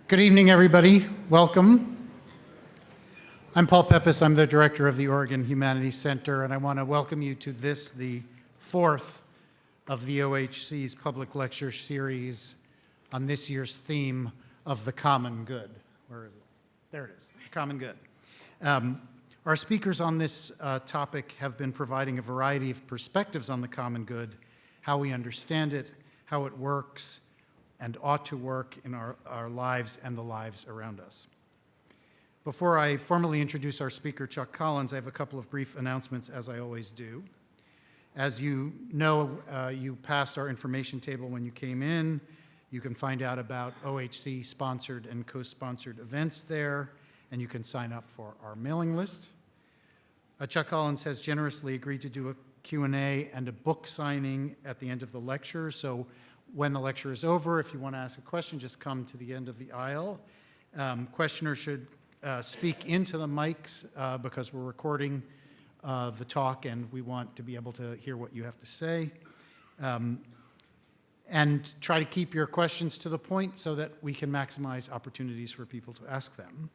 Good evening, everybody. Welcome. I'm Paul Peppis. I'm the director of the Oregon Humanities Center, and I want to welcome you to this, the fourth of the OHC's public lecture series on this year's theme of the common good. Where is it? There it is, the common good. Our speakers on this topic have been providing a variety of perspectives on the common good, how we understand it, how it works, and ought to work in our lives and the lives around us. Before I formally introduce our speaker, Chuck Collins, I have a couple of brief announcements, as I always do. As you know, you passed our information table when you came in. You can find out about OHC-sponsored and co-sponsored events there, and you can sign up for our mailing list. Chuck Collins has generously agreed to do a Q&A and a book signing at the end of the lecture, so when the lecture is over, if you want to ask a question, just come to the end of the aisle. Questioners should speak into the mics because we're recording the talk and we want to be able to hear what you have to say. And try to keep your questions to the point so that we can maximize opportunities for people to ask them.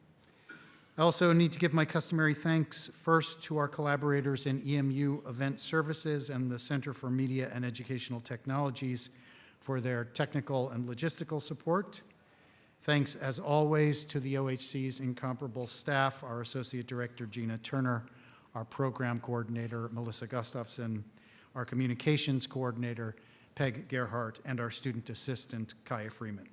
I also need to give my customary thanks first to our collaborators in EMU Event Services and the Center for Media and Educational Technologies for their technical and logistical support. Thanks, as always, to the OHC's incomparable staff, our Associate Director, Gina Turner, our Program Coordinator, Melissa Gustafson, our Communications Coordinator, Peg Gerhardt, and our Student Assistant, Kaya Freeman.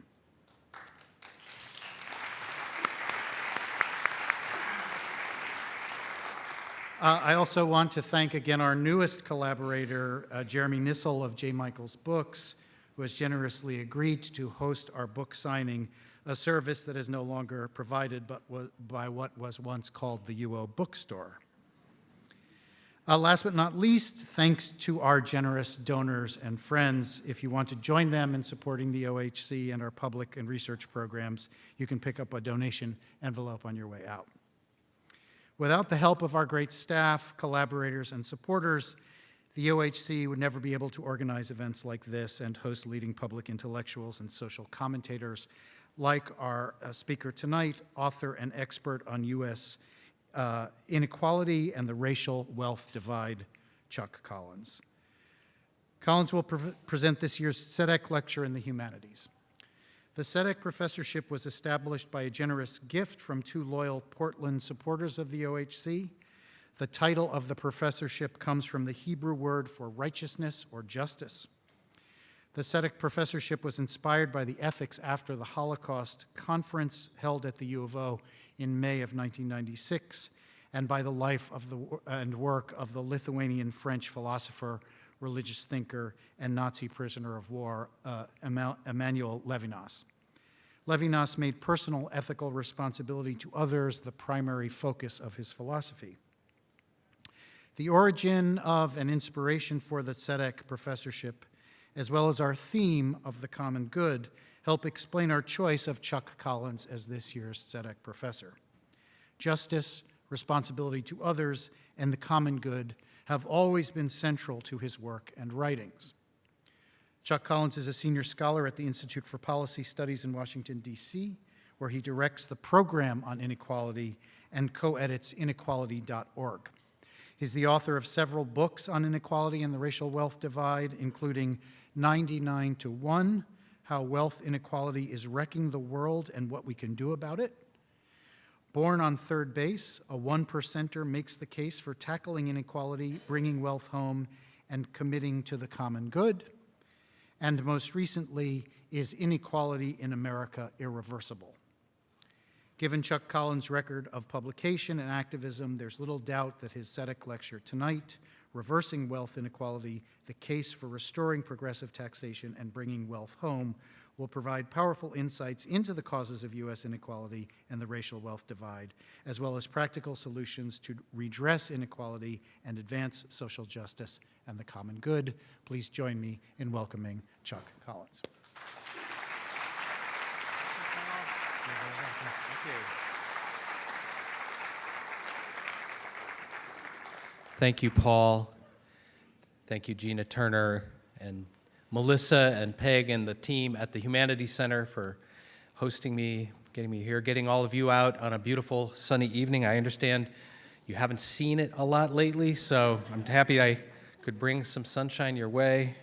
I also want to thank again our newest collaborator, Jeremy Nissel of J. Michaels Books, who has generously agreed to host our book signing, a service that is no longer provided but by what was once called the UO Bookstore. Last but not least, thanks to our generous donors and friends. If you want to join them in supporting the OHC and our public and research programs, you can pick up a donation envelope on your way out. Without the help of our great staff, collaborators, and supporters, the OHC would never be able to organize events like this and host leading public intellectuals and social commentators like our speaker tonight, author and expert on U.S. inequality and the racial wealth divide, Chuck Collins. Collins will present this year's Tzedek Lecturer in the Humanities. The Tzedek Professorship was established by a generous gift from two loyal Portland supporters of the OHC. The title of the professorship comes from the Hebrew word for righteousness or justice. The Tzedek Professorship was inspired by the Ethics After the Holocaust conference held at the U of O in May of 1996, and by the life of and work of the Lithuanian French philosopher, religious thinker, and Nazi prisoner of war, Emmanuel Levinas. Levinas made personal ethical responsibility to others the primary focus of his philosophy. The origin of and inspiration for the Tzedek Professorship, as well as our theme of the common good, help explain our choice of Chuck Collins as this year's Tzedek Professor. Justice, responsibility to others, and the common good have always been central to his work and writings. Chuck Collins is a senior scholar at the Institute for Policy Studies in Washington, D.C., where he directs the program on inequality and co-edits inequality.org. He's the author of several books on inequality and the racial wealth divide, including 99 to 1, How Wealth Inequality is Wrecking the World and What We Can Do About It. Born on Third Base, a one-percenter makes the case for tackling inequality, bringing wealth home, and committing to the common good. And most recently, Is Inequality in America Irreversible? Given Chuck Collins' record of publication and activism, there's little doubt that his Tzedek lecture tonight, Reversing Wealth Inequality, the Case for Restoring Progressive Taxation and Bringing Wealth Home, will provide powerful insights into the causes of U.S. inequality and the racial wealth divide, as well as practical solutions to redress inequality and advance social justice and the common good. Please join me in welcoming Chuck Collins. Thank you, Paul. Thank you, Gina Turner and Melissa and Peg and the team at the Humanities Center for hosting me, getting me here, getting all of you out on a beautiful sunny evening. I understand you haven't seen it a lot lately, so I'm happy I could bring some sunshine your way.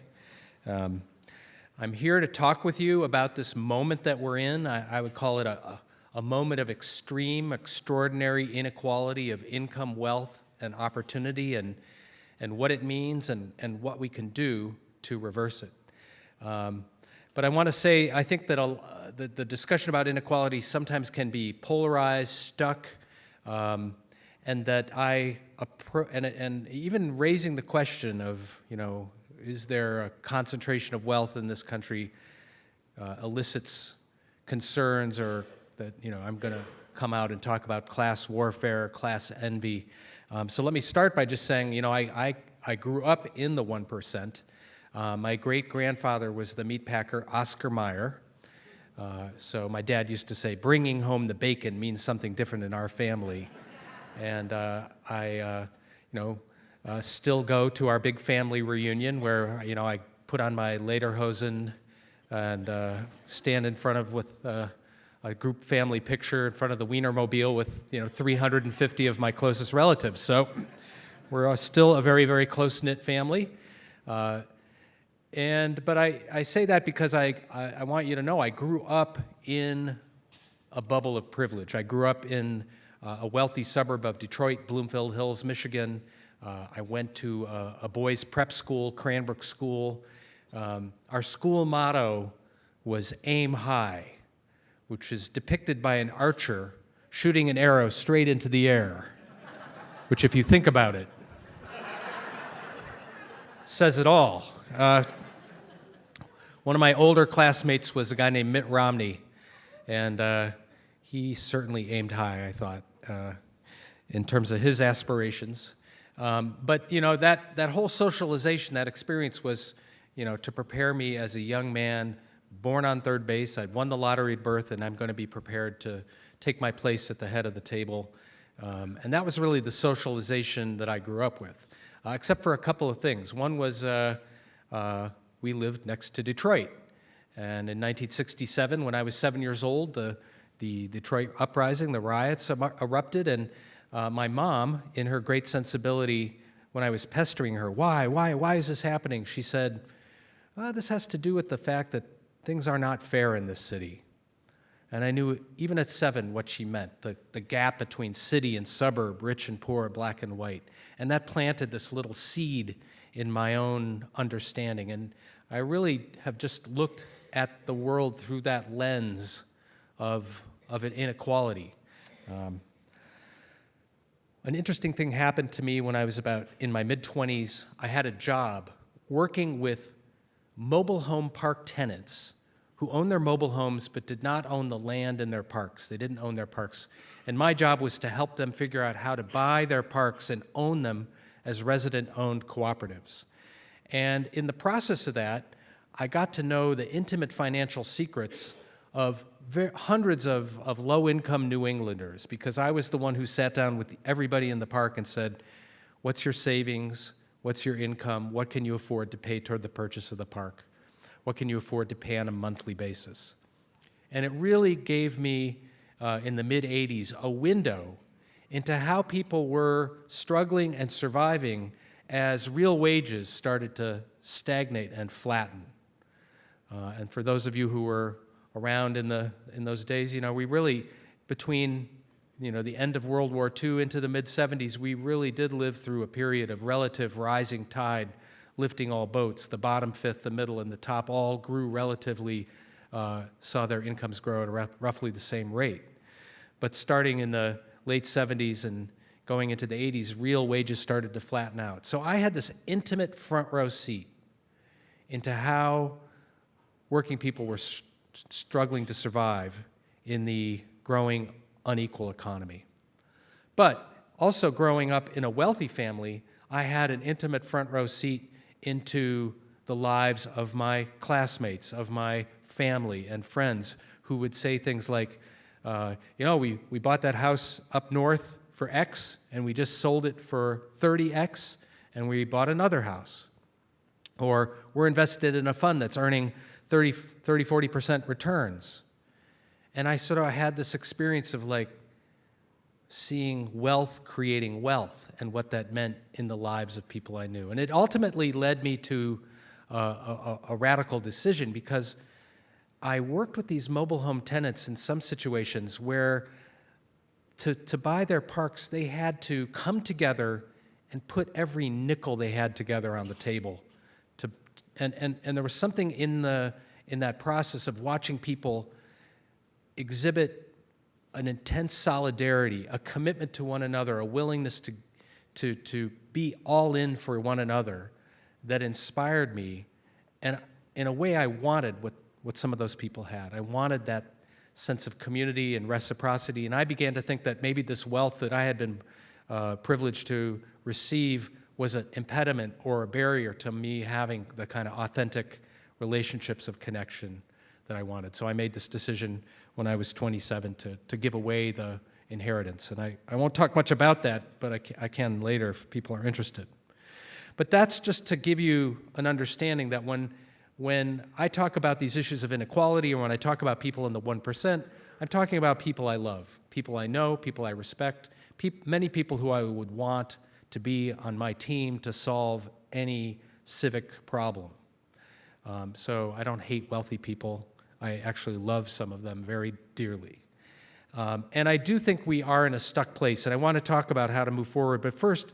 I'm here to talk with you about this moment that we're in. I would call it a moment of extreme, extraordinary inequality of income, wealth, and opportunity, and what it means and what we can do to reverse it. But I want to say, I think that the discussion about inequality sometimes can be polarized, stuck, and that and even raising the question of, is there a concentration of wealth in this country elicits concerns, or that, I'm going to come out and talk about class warfare, class envy. So let me start by just saying, I grew up in the 1%. My great-grandfather was the meatpacker Oscar Mayer. So my dad used to say, bringing home the bacon means something different in our family. And I still go to our big family reunion where, I put on my lederhosen and stand in front of with a group family picture in front of the Wienermobile with, 350 of my closest relatives. So we're still a very, very close-knit family. But I say that because I want you to know I grew up in a bubble of privilege. I grew up in a wealthy suburb of Detroit, Bloomfield Hills, Michigan. I went to a boys' prep school, Cranbrook School. Our school motto was aim high, which is depicted by an archer shooting an arrow straight into the air, which, if you think about it, says it all. One of my older classmates was a guy named Mitt Romney, and he certainly aimed high, I thought, in terms of his aspirations. But that whole socialization, that experience was, to prepare me as a young man, born on third base. I'd won the lottery berth, and I'm going to be prepared to take my place at the head of the table. And that was really the socialization that I grew up with, except for a couple of things. One was we lived next to Detroit. And in 1967, when I was 7 years old, the Detroit uprising, the riots erupted, and my mom, in her great sensibility, when I was pestering her, why is this happening? She said, this has to do with the fact that things are not fair in this city. And I knew, even at 7, what she meant, the gap between city and suburb, rich and poor, black and white. And that planted this little seed in my own understanding. And I really have just looked at the world through that lens of an inequality. An interesting thing happened to me when I was about in my mid-20s. I had a job working with mobile home park tenants who owned their mobile homes but did not own the land in their parks. They didn't own their parks. And my job was to help them figure out how to buy their parks and own them as resident-owned cooperatives. And in the process of that, I got to know the intimate financial secrets of hundreds of low-income New Englanders, because I was the one who sat down with everybody in the park and said, what's your savings? What's your income? What can you afford to pay toward the purchase of the park? What can you afford to pay on a monthly basis? And it really gave me, in the mid-'80s, a window into how people were struggling and surviving as real wages started to stagnate and flatten. And for those of you who were around in those days, we really, between the end of World War II into the mid-'70s, we really did live through a period of relative rising tide, lifting all boats. The bottom fifth, the middle, and the top all grew relatively, saw their incomes grow at roughly the same rate. But starting in the late 70s and going into the 80s, real wages started to flatten out. So I had this intimate front row seat into how working people were struggling to survive in the growing unequal economy. But also growing up in a wealthy family, I had an intimate front row seat into the lives of my classmates, of my family and friends, who would say things like, we bought that house up north for X, and we just sold it for 30X, and we bought another house. Or we're invested in a fund that's earning 30, 40% returns. And I had this experience of like seeing wealth creating wealth and what that meant in the lives of people I knew. And it ultimately led me to a radical decision, because I worked with these mobile home tenants in some situations where to buy their parks, they had to come together and put every nickel they had together on the table. And there was something in that process of watching people exhibit an intense solidarity, a commitment to one another, a willingness to be all in for one another, that inspired me. And in a way, I wanted what some of those people had. I wanted that sense of community and reciprocity, and I began to think that maybe this wealth that I had been privileged to receive was an impediment or a barrier to me having the kind of authentic relationships of connection that I wanted. So I made this decision when I was 27 to give away the inheritance. And I won't talk much about that, but I can later if people are interested. But that's just to give you an understanding that when I talk about these issues of inequality, or when I talk about people in the 1%, I'm talking about people I love, people I know, people I respect, many people who I would want to be on my team to solve any civic problem. So I don't hate wealthy people. I actually love some of them very dearly. And I do think we are in a stuck place, and I want to talk about how to move forward. But first,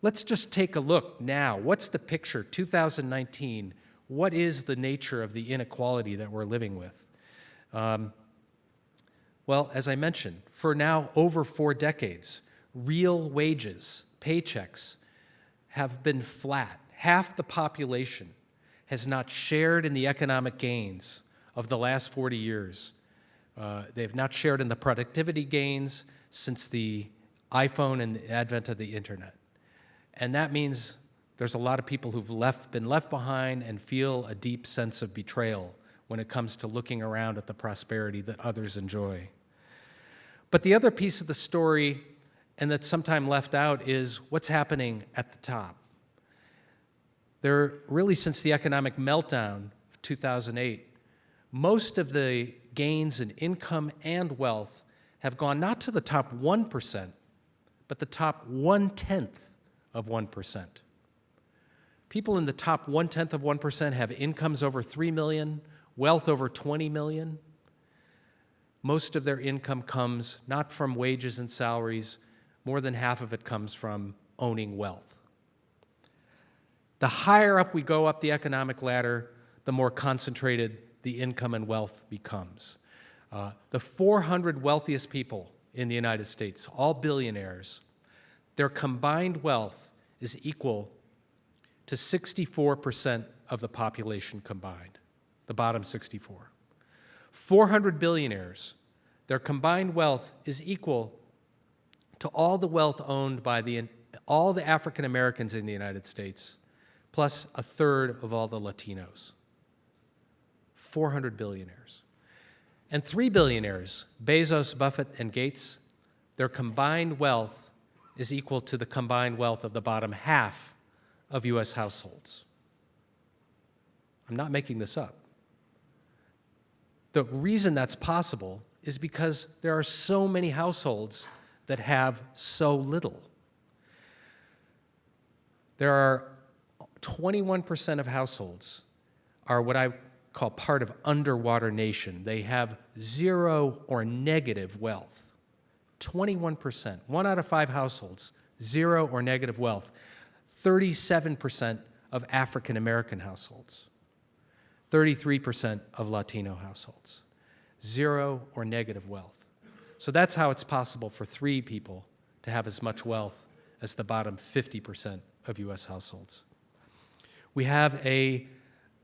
let's just take a look now. What's the picture, 2019? What is the nature of the inequality that we're living with? Well, as I mentioned, for now over 4 decades, real wages, paychecks, have been flat. Half the population has not shared in the economic gains of the last 40 years. They have not shared in the productivity gains since the iPhone and the advent of the internet. And that means there's a lot of people who've been left behind and feel a deep sense of betrayal when it comes to looking around at the prosperity that others enjoy. But the other piece of the story, and that's sometimes left out, is what's happening at the top. Really, since the economic meltdown of 2008, most of the gains in income and wealth have gone not to the top 1%, but the top 1/10 of 1%. People in the top 1/10 of 1% have incomes over 3 million, wealth over 20 million. Most of their income comes not from wages and salaries. More than half of it comes from owning wealth. The higher up we go up the economic ladder, the more concentrated the income and wealth becomes. The 400 wealthiest people in the United States, all billionaires, their combined wealth is equal to 64% of the population combined, the bottom 64. 400 billionaires, their combined wealth is equal to all the wealth owned by all the African Americans in the United States, plus 1/3 of all the Latinos. 400 billionaires. And 3 billionaires, Bezos, Buffett, and Gates, their combined wealth is equal to the combined wealth of the bottom half of U.S. households. I'm not making this up. The reason that's possible is because there are so many households that have so little. There are 21% of households are what I call part of underwater nation. They have zero or negative wealth. 21%, 1 out of 5 households, zero or negative wealth. 37% of African American households. 33% of Latino households. Zero or negative wealth. So that's how it's possible for 3 people to have as much wealth as the bottom 50% of U.S. households. We have an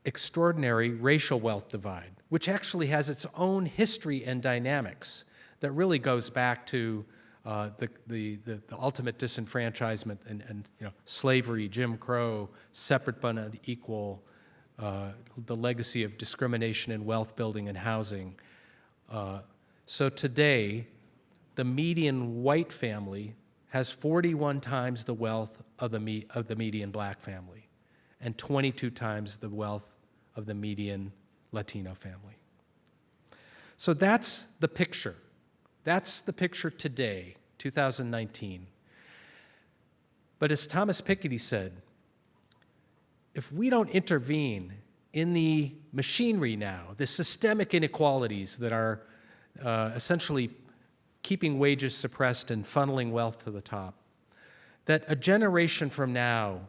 extraordinary racial wealth divide, which actually has its own history and dynamics that really goes back to the ultimate disenfranchisement and slavery, Jim Crow, separate but unequal, the legacy of discrimination in wealth building and housing. So today, the median white family has 41 times the wealth of the median black family, and 22 times the wealth of the median Latino family. So that's the picture. That's the picture today, 2019. But as Thomas Piketty said, if we don't intervene in the machinery now, the systemic inequalities that are essentially keeping wages suppressed and funneling wealth to the top, that a generation from now,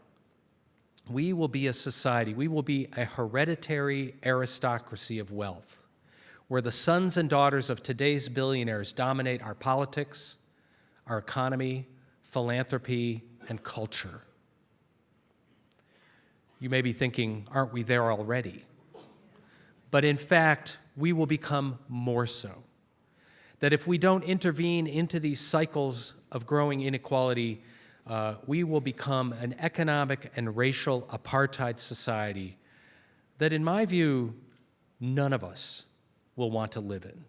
we will be a society, we will be a hereditary aristocracy of wealth, where the sons and daughters of today's billionaires dominate our politics, our economy, philanthropy, and culture. You may be thinking, aren't we there already? But in fact, we will become more so. That if we don't intervene into these cycles of growing inequality, we will become an economic and racial apartheid society that, in my view, none of us will want to live in.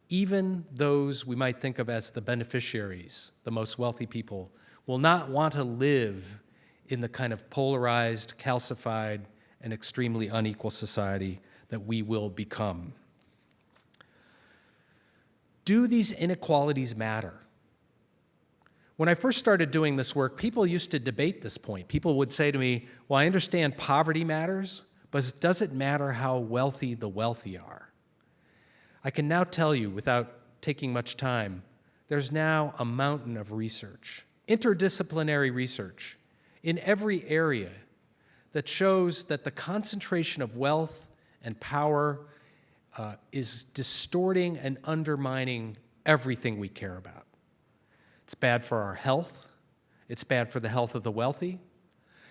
Even those we might think of as the beneficiaries, the most wealthy people, will not want to live in the kind of polarized, calcified, and extremely unequal society that we will become. Do these inequalities matter? When I first started doing this work, people used to debate this point. People would say to me, well, I understand poverty matters, but does it matter how wealthy the wealthy are? I can now tell you, without taking much time, there's now a mountain of research, interdisciplinary research, in every area that shows that the concentration of wealth and power is distorting and undermining everything we care about. It's bad for our health. It's bad for the health of the wealthy.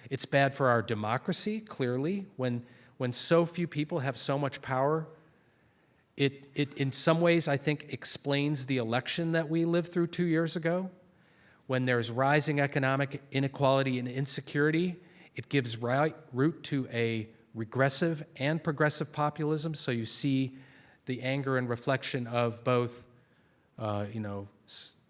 It's bad for our democracy, clearly. When so few people have so much power, it in some ways, I think, explains the election that we lived through 2 years ago. When there's rising economic inequality and insecurity, it gives root to a regressive and progressive populism. So you see the anger and reflection of both,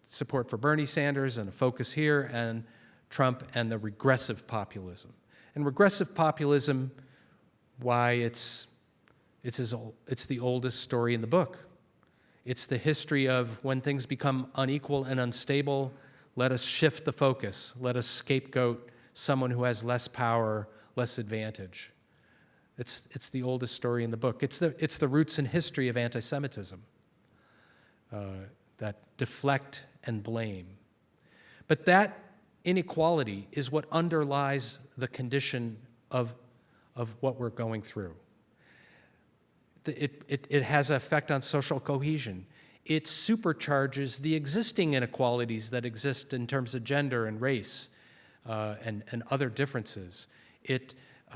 support for Bernie Sanders and a focus here, and Trump and the regressive populism. And regressive populism, why it's the oldest story in the book. It's the history of when things become unequal and unstable, let us shift the focus. Let us scapegoat someone who has less power, less advantage. It's the oldest story in the book. It's the roots and history of anti-Semitism that deflect and blame. But that inequality is what underlies the condition of what we're going through. It has an effect on social cohesion. It supercharges the existing inequalities that exist in terms of gender and race and other differences. It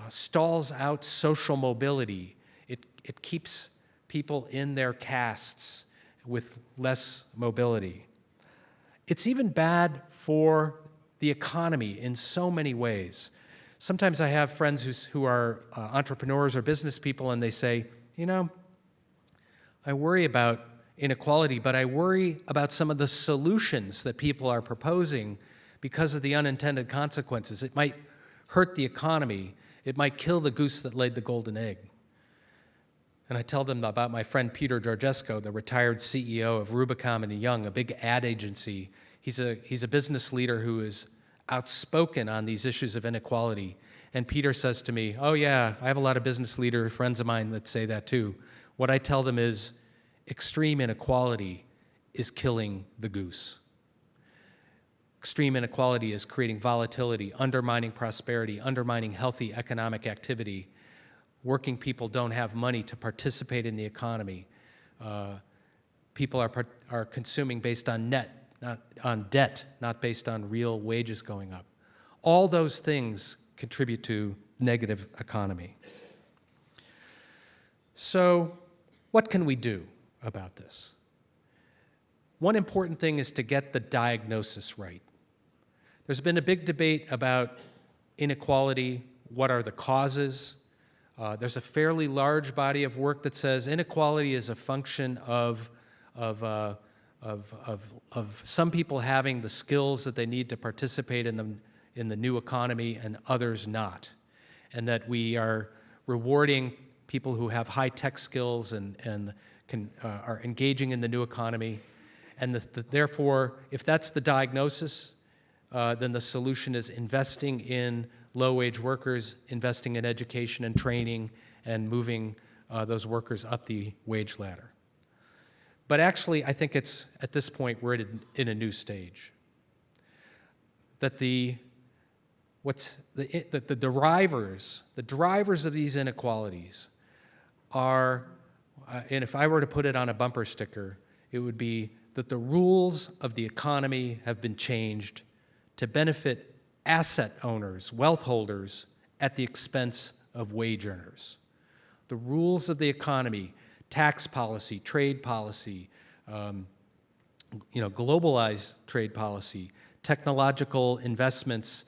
stalls out social mobility. It keeps people in their castes with less mobility. It's even bad for the economy in so many ways. Sometimes I have friends who are entrepreneurs or business people, and they say, I worry about inequality, but I worry about some of the solutions that people are proposing because of the unintended consequences. It might hurt the economy. It might kill the goose that laid the golden egg. And I tell them about my friend Peter Georgescu, the retired CEO of Rubicon and Young, a big ad agency. He's a business leader who is outspoken on these issues of inequality. And Peter says to me, oh yeah, I have a lot of business leader friends of mine that say that too. What I tell them is extreme inequality is killing the goose. Extreme inequality is creating volatility, undermining prosperity, undermining healthy economic activity. Working people don't have money to participate in the economy. People are consuming based on not on debt, not based on real wages going up. All those things contribute to negative economy. So, what can we do about this? One important thing is to get the diagnosis right. There's been a big debate about inequality. What are the causes? There's a fairly large body of work that says inequality is a function of some people having the skills that they need to participate in the new economy and others not, and that we are rewarding people who have high-tech skills and are engaging in the new economy. And therefore, if that's the diagnosis, then the solution is investing in low-wage workers, investing in education and training, and moving those workers up the wage ladder. But actually, I think it's, at this point, we're in a new stage. That the drivers of these inequalities are, and if I were to put it on a bumper sticker, it would be that the rules of the economy have been changed to benefit asset owners, wealth holders, at the expense of wage earners. The rules of the economy, tax policy, trade policy, globalized trade policy, technological investments,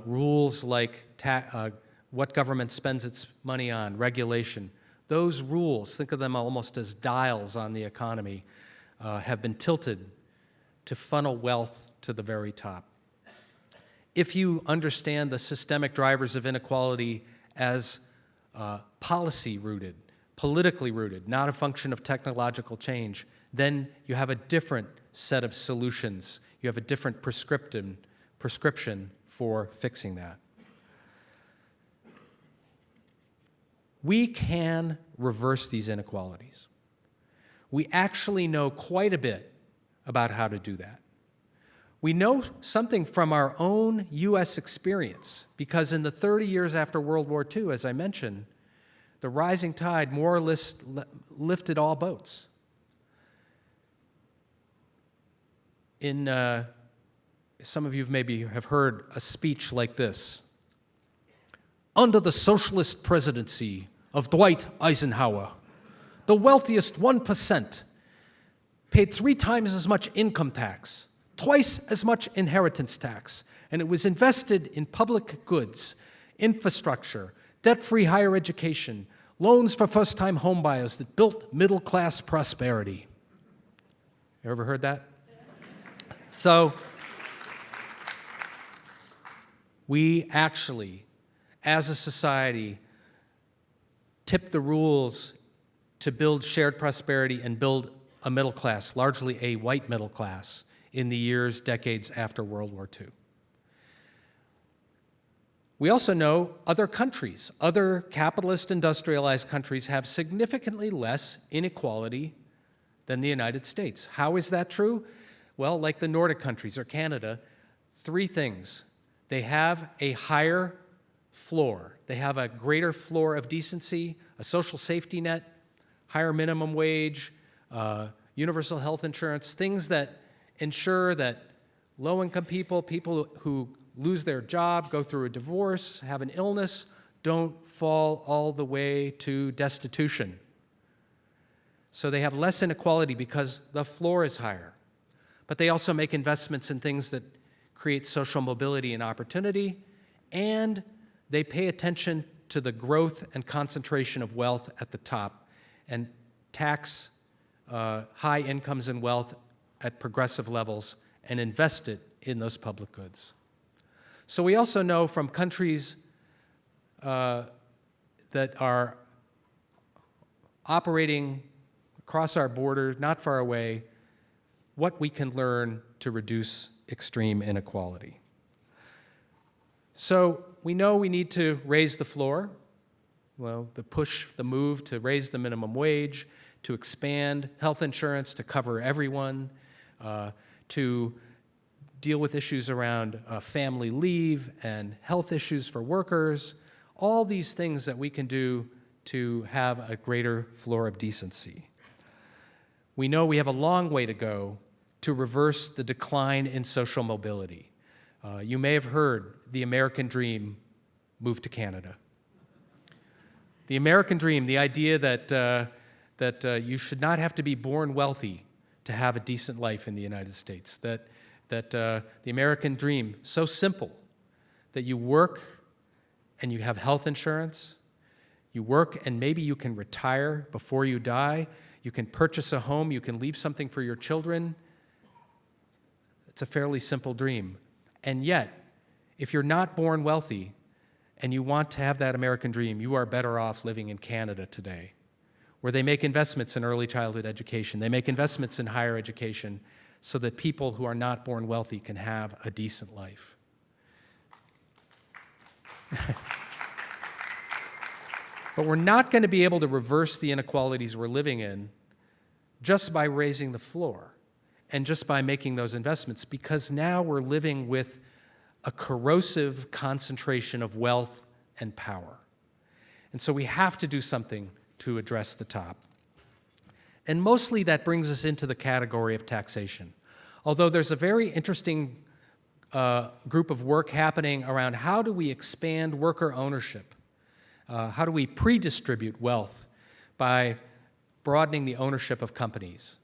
rules like what government spends its money on, regulation. Those rules, think of them almost as dials on the economy, have been tilted to funnel wealth to the very top. If you understand the systemic drivers of inequality as policy-rooted, politically rooted, not a function of technological change, then you have a different set of solutions. You have a different prescription for fixing that. We can reverse these inequalities. We actually know quite a bit about how to do that. We know something from our own U.S. experience, because in the 30 years after World War II, as I mentioned, the rising tide more or less lifted all boats. Some of you maybe have heard a speech like this. Under the socialist presidency of Dwight Eisenhower, the wealthiest 1% paid 3 times as much income tax, twice as much inheritance tax, and it was invested in public goods, infrastructure, debt-free higher education, loans for first-time homebuyers that built middle-class prosperity. You ever heard that? So, we actually, as a society, tipped the rules to build shared prosperity and build a middle class, largely a white middle class, in the decades after World War II. We also know other countries, other capitalist industrialized countries, have significantly less inequality than the United States. How is that true? Well, like the Nordic countries or Canada, 3 things. They have a higher floor. They have a greater floor of decency, a social safety net, higher minimum wage, universal health insurance, things that ensure that low-income people, people who lose their job, go through a divorce, have an illness, don't fall all the way to destitution. So they have less inequality because the floor is higher. But they also make investments in things that create social mobility and opportunity, and they pay attention to the growth and concentration of wealth at the top and tax high incomes and wealth at progressive levels and invest it in those public goods. So we also know from countries that are operating across our border, not far away, what we can learn to reduce extreme inequality. So we know we need to raise the floor, well, the move to raise the minimum wage, to expand health insurance to cover everyone, to deal with issues around family leave and health issues for workers, all these things that we can do to have a greater floor of decency. We know we have a long way to go to reverse the decline in social mobility. You may have heard the American dream move to Canada. The American dream, the idea that you should not have to be born wealthy to have a decent life in the United States, that the American dream, so simple, that you work and you have health insurance, you work and maybe you can retire before you die, you can purchase a home, you can leave something for your children. It's a fairly simple dream. And yet, if you're not born wealthy and you want to have that American dream, you are better off living in Canada today, where they make investments in early childhood education, they make investments in higher education, so that people who are not born wealthy can have a decent life. But we're not going to be able to reverse the inequalities we're living in just by raising the floor and just by making those investments, because now we're living with a corrosive concentration of wealth and power. And so we have to do something to address the top. And mostly that brings us into the category of taxation. Although there's a very interesting group of work happening around how do we expand worker ownership? How do we pre-distribute wealth by broadening the ownership of companies?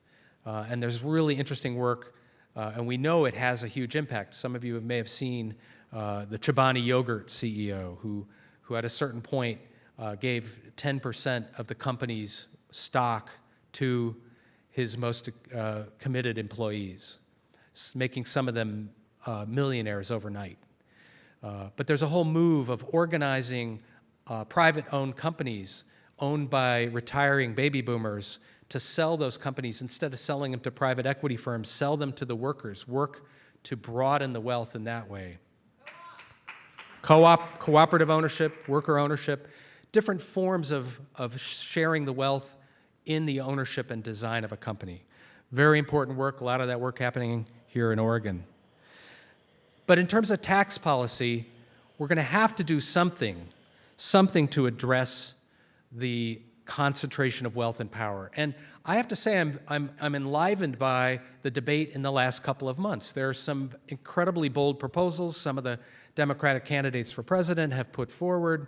And there's really interesting work, and we know it has a huge impact. Some of you may have seen the Chobani Yogurt CEO, who at a certain point gave 10% of the company's stock to his most committed employees, making some of them millionaires overnight. But there's a whole move of organizing private-owned companies owned by retiring baby boomers to sell those companies. Instead of selling them to private equity firms, sell them to the workers, work to broaden the wealth in that way. Cooperative ownership, worker ownership, different forms of sharing the wealth in the ownership and design of a company. Very important work, a lot of that work happening here in Oregon. But in terms of tax policy, we're going to have to do something to address the concentration of wealth and power. And I have to say I'm enlivened by the debate in the last couple of months. There are some incredibly bold proposals some of the Democratic candidates for president have put forward.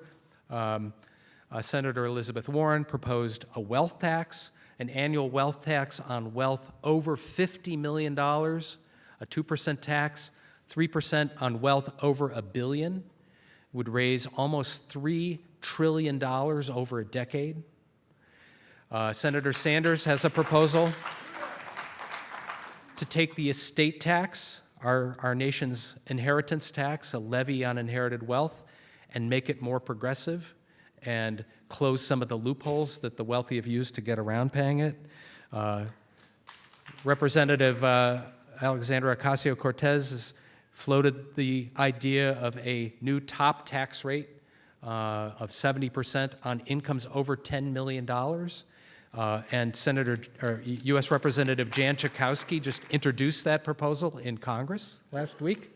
Senator Elizabeth Warren proposed a wealth tax, an annual wealth tax on wealth over $50 million, a 2% tax, 3% on wealth over $1 billion, would raise almost $3 trillion over a decade. Senator Sanders has a proposal to take the estate tax, our nation's inheritance tax, a levy on inherited wealth, and make it more progressive and close some of the loopholes that the wealthy have used to get around paying it. Representative Alexandra Ocasio-Cortez has floated the idea of a new top tax rate of 70% on incomes over $10 million. And U.S. Representative Jan Schakowsky just introduced that proposal in Congress last week.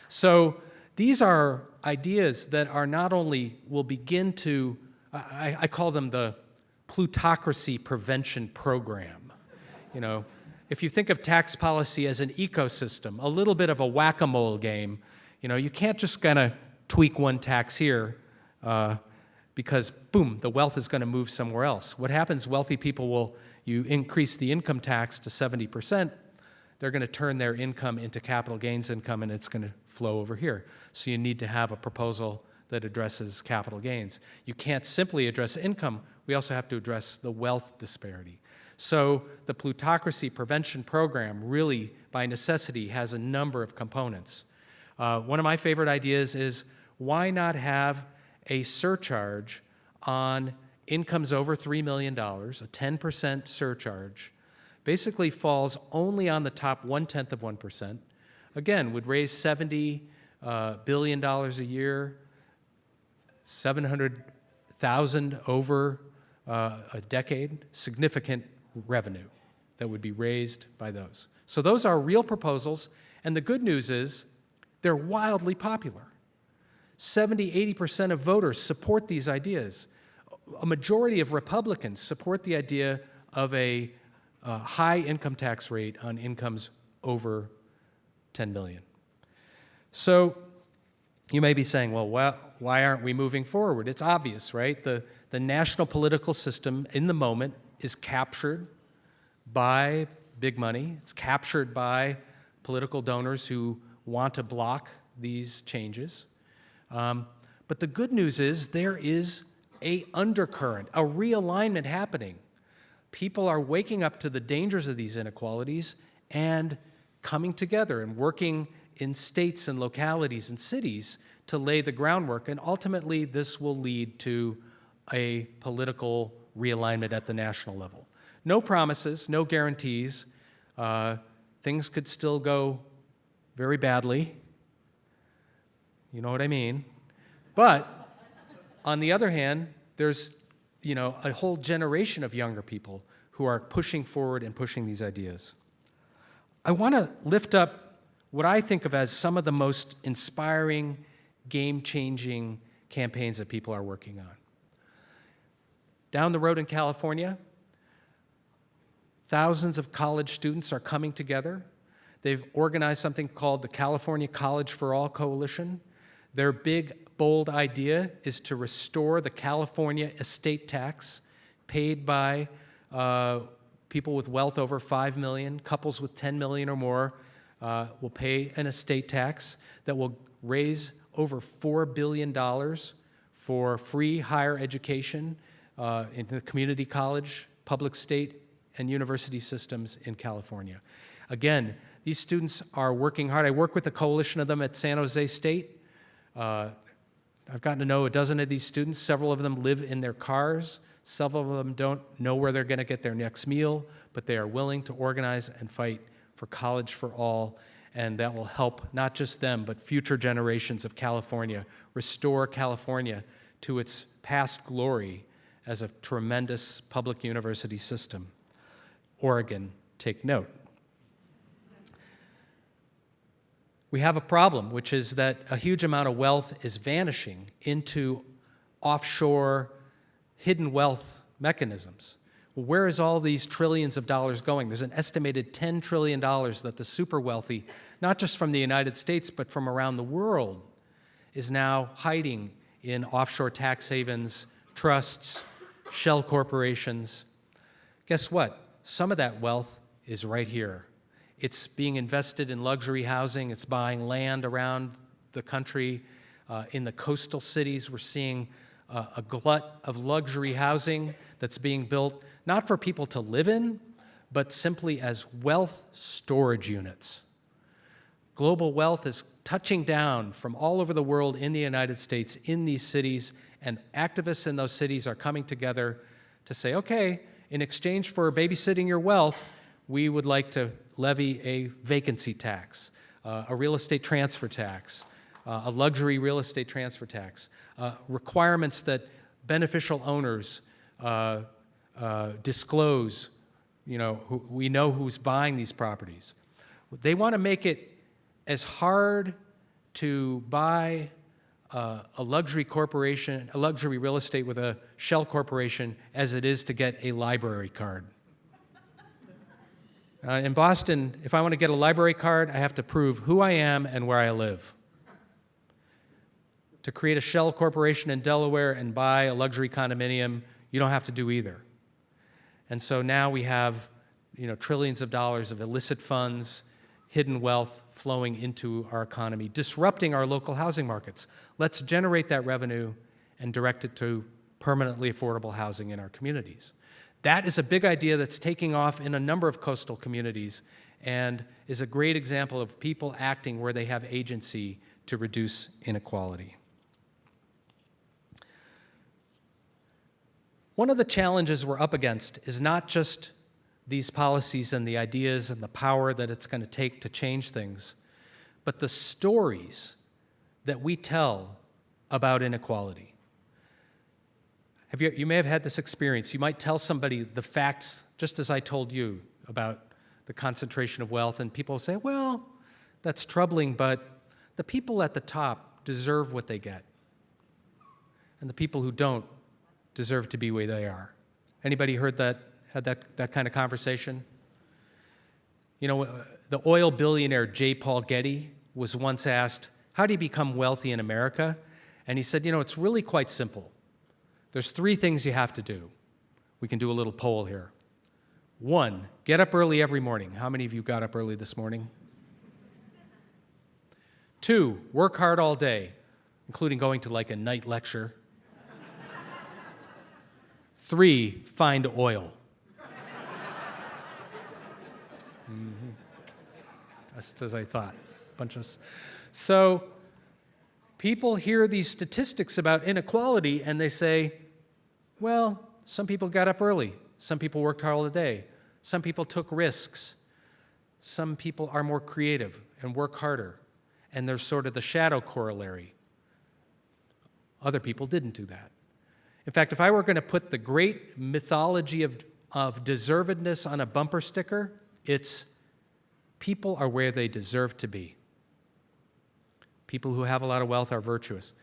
So these are ideas that are not only will begin to, I call them the plutocracy prevention program. You know, if you think of tax policy as an ecosystem, a little bit of a whack-a-mole game, you know, you can't just kind of tweak one tax here because, boom, the wealth is going to move somewhere else. What happens, wealthy people you increase the income tax to 70%, they're going to turn their income into capital gains income, and it's going to flow over here. So you need to have a proposal that addresses capital gains. You can't simply address income. We also have to address the wealth disparity. So the plutocracy prevention program really, by necessity, has a number of components. One of my favorite ideas is, why not have a surcharge on incomes over $3 million, a 10% surcharge, basically falls only on the top 1/10 of 1%. Again, would raise $70 billion a year, 700,000 over a decade, significant revenue that would be raised by those. So those are real proposals, and the good news is they're wildly popular. 70–80% of voters support these ideas. A majority of Republicans support the idea of a high income tax rate on incomes over 10 million. So you may be saying, well, why aren't we moving forward? It's obvious, right? The national political system in the moment is captured by big money. It's captured by political donors who want to block these changes. But the good news is there is an undercurrent, a realignment happening. People are waking up to the dangers of these inequalities and coming together and working in states and localities and cities to lay the groundwork. And ultimately, this will lead to a political realignment at the national level. No promises, no guarantees. Things could still go very badly. You know what I mean? But on the other hand, there's a whole generation of younger people who are pushing forward and pushing these ideas. I want to lift up what I think of as some of the most inspiring, game-changing campaigns that people are working on. Down the road in California, thousands of college students are coming together. They've organized something called the California College for All Coalition. Their big, bold idea is to restore the California estate tax paid by people with wealth over $5 million. Couples with $10 million or more will pay an estate tax that will raise over $4 billion for free higher education in the community college, public, state, and university systems in California. Again, these students are working hard. I work with a coalition of them at San Jose State. I've gotten to know a dozen of these students. Several of them live in their cars. Several of them don't know where they're going to get their next meal, but they are willing to organize and fight for college for all, and that will help not just them, but future generations of California, restore California to its past glory as a tremendous public university system. Oregon, take note. We have a problem, which is that a huge amount of wealth is vanishing into offshore, hidden wealth mechanisms. Well, where is all these trillions of dollars going? There's an estimated $10 trillion that the super wealthy, not just from the United States, but from around the world, is now hiding in offshore tax havens, trusts, shell corporations. Guess what? Some of that wealth is right here. It's being invested in luxury housing. It's buying land around the country. In the coastal cities, we're seeing a glut of luxury housing that's being built, not for people to live in, but simply as wealth storage units. Global wealth is touching down from all over the world in the United States, in these cities, and activists in those cities are coming together to say, okay, in exchange for babysitting your wealth, we would like to levy a vacancy tax, a real estate transfer tax, a luxury real estate transfer tax, requirements that beneficial owners disclose, we know who's buying these properties. They want to make it as hard to buy a luxury corporation, a luxury real estate with a shell corporation as it is to get a library card. In Boston, if I want to get a library card, I have to prove who I am and where I live. To create a shell corporation in Delaware and buy a luxury condominium, you don't have to do either. And so now we have, trillions of dollars of illicit funds, hidden wealth flowing into our economy, disrupting our local housing markets. Let's generate that revenue and direct it to permanently affordable housing in our communities. That is a big idea that's taking off in a number of coastal communities and is a great example of people acting where they have agency to reduce inequality. One of the challenges we're up against is not just these policies and the ideas and the power that it's going to take to change things, but the stories that we tell about inequality. You may have had this experience. You might tell somebody the facts, just as I told you, about the concentration of wealth, and people say, well, that's troubling, but the people at the top deserve what they get. And the people who don't deserve to be where they are. Anybody had that kind of conversation? The oil billionaire J. Paul Getty was once asked, how do you become wealthy in America? And he said, it's really quite simple. There's 3 things you have to do. We can do a little poll here. 1, get up early every morning. How many of you got up early this morning? 2, work hard all day, including going to like a night lecture. 3, find oil. Just as I thought. So people hear these statistics about inequality and they say, well, Some people got up early. Some people worked hard all the day. Some people took risks. Some people are more creative and work harder. And there's sort of the shadow corollary. Other people didn't do that. In fact, if I were going to put the great mythology of deservedness on a bumper sticker, it's people are where they deserve to be. People who have a lot of wealth are virtuous.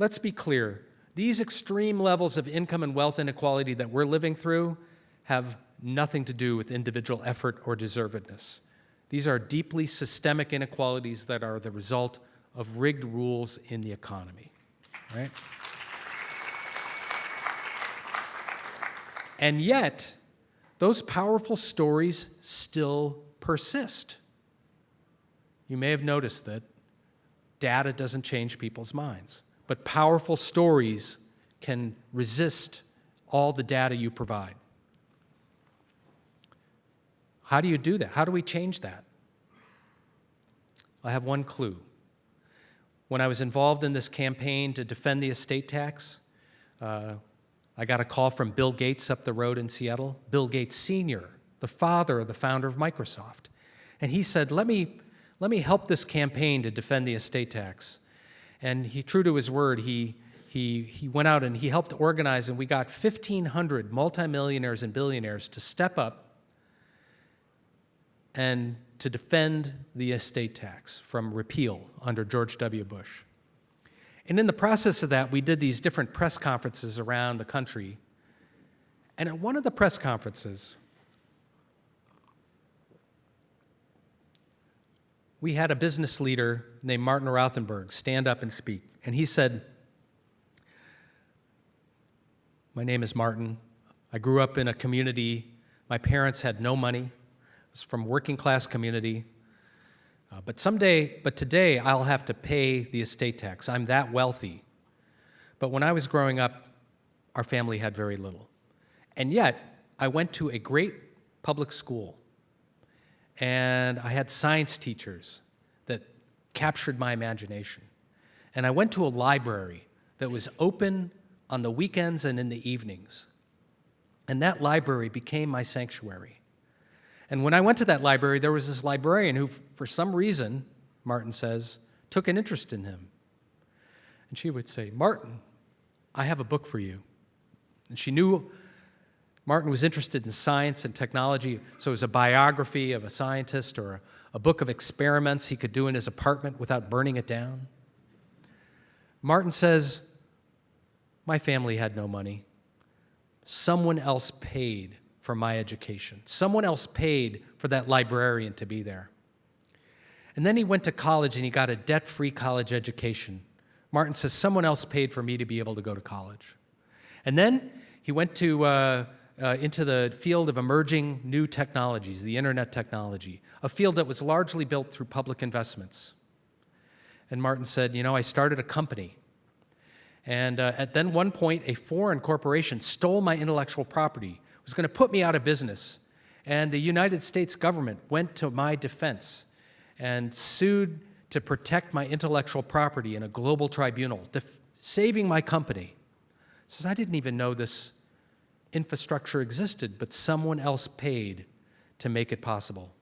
Let's be clear. These extreme levels of income and wealth inequality that we're living through have nothing to do with individual effort or deservedness. These are deeply systemic inequalities that are the result of rigged rules in the economy, right? And yet, those powerful stories still persist. You may have noticed that data doesn't change people's minds, but powerful stories can resist all the data you provide. How do you do that? How do we change that? I have one clue. When I was involved in this campaign to defend the estate tax, I got a call from Bill Gates up the road in Seattle, Bill Gates Sr., the father of the founder of Microsoft. And he said, let me help this campaign to defend the estate tax. And he, true to his word, he went out and he helped organize, and we got 1,500 multimillionaires and billionaires to step up and to defend the estate tax from repeal under George W. Bush. And in the process of that, we did these different press conferences around the country. And at one of the press conferences, we had a business leader named Martin Rothenbergs stand up and speak. And he said, "My name is Martin. I grew up in a community. My parents had no money. I was from a working class community. But today, I'll have to pay the estate tax. I'm that wealthy. But when I was growing up, our family had very little. And yet, I went to a great public school, and I had science teachers that captured my imagination. And I went to a library that was open on the weekends and in the evenings. And that library became my sanctuary. And when I went to that library, there was this librarian who, for some reason, Martin says, took an interest in him. And she would say, 'Martin, I have a book for you.' And she knew Martin was interested in science and technology, so it was a biography of a scientist or a book of experiments he could do in his apartment without burning it down. Martin says, 'My family had no money. Someone else paid for my education. Someone else paid for that librarian to be there.' And then he went to college and he got a debt-free college education. Martin says, 'Someone else paid for me to be able to go to college.' And then he went to into the field of emerging new technologies, the internet technology, a field that was largely built through public investments. And Martin said, 'I started a company. And at then one point, a foreign corporation stole my intellectual property, was going to put me out of business. And the United States government went to my defense and sued to protect my intellectual property in a global tribunal, saving my company.' He says, 'I didn't even know this infrastructure existed, but someone else paid to make it possible.'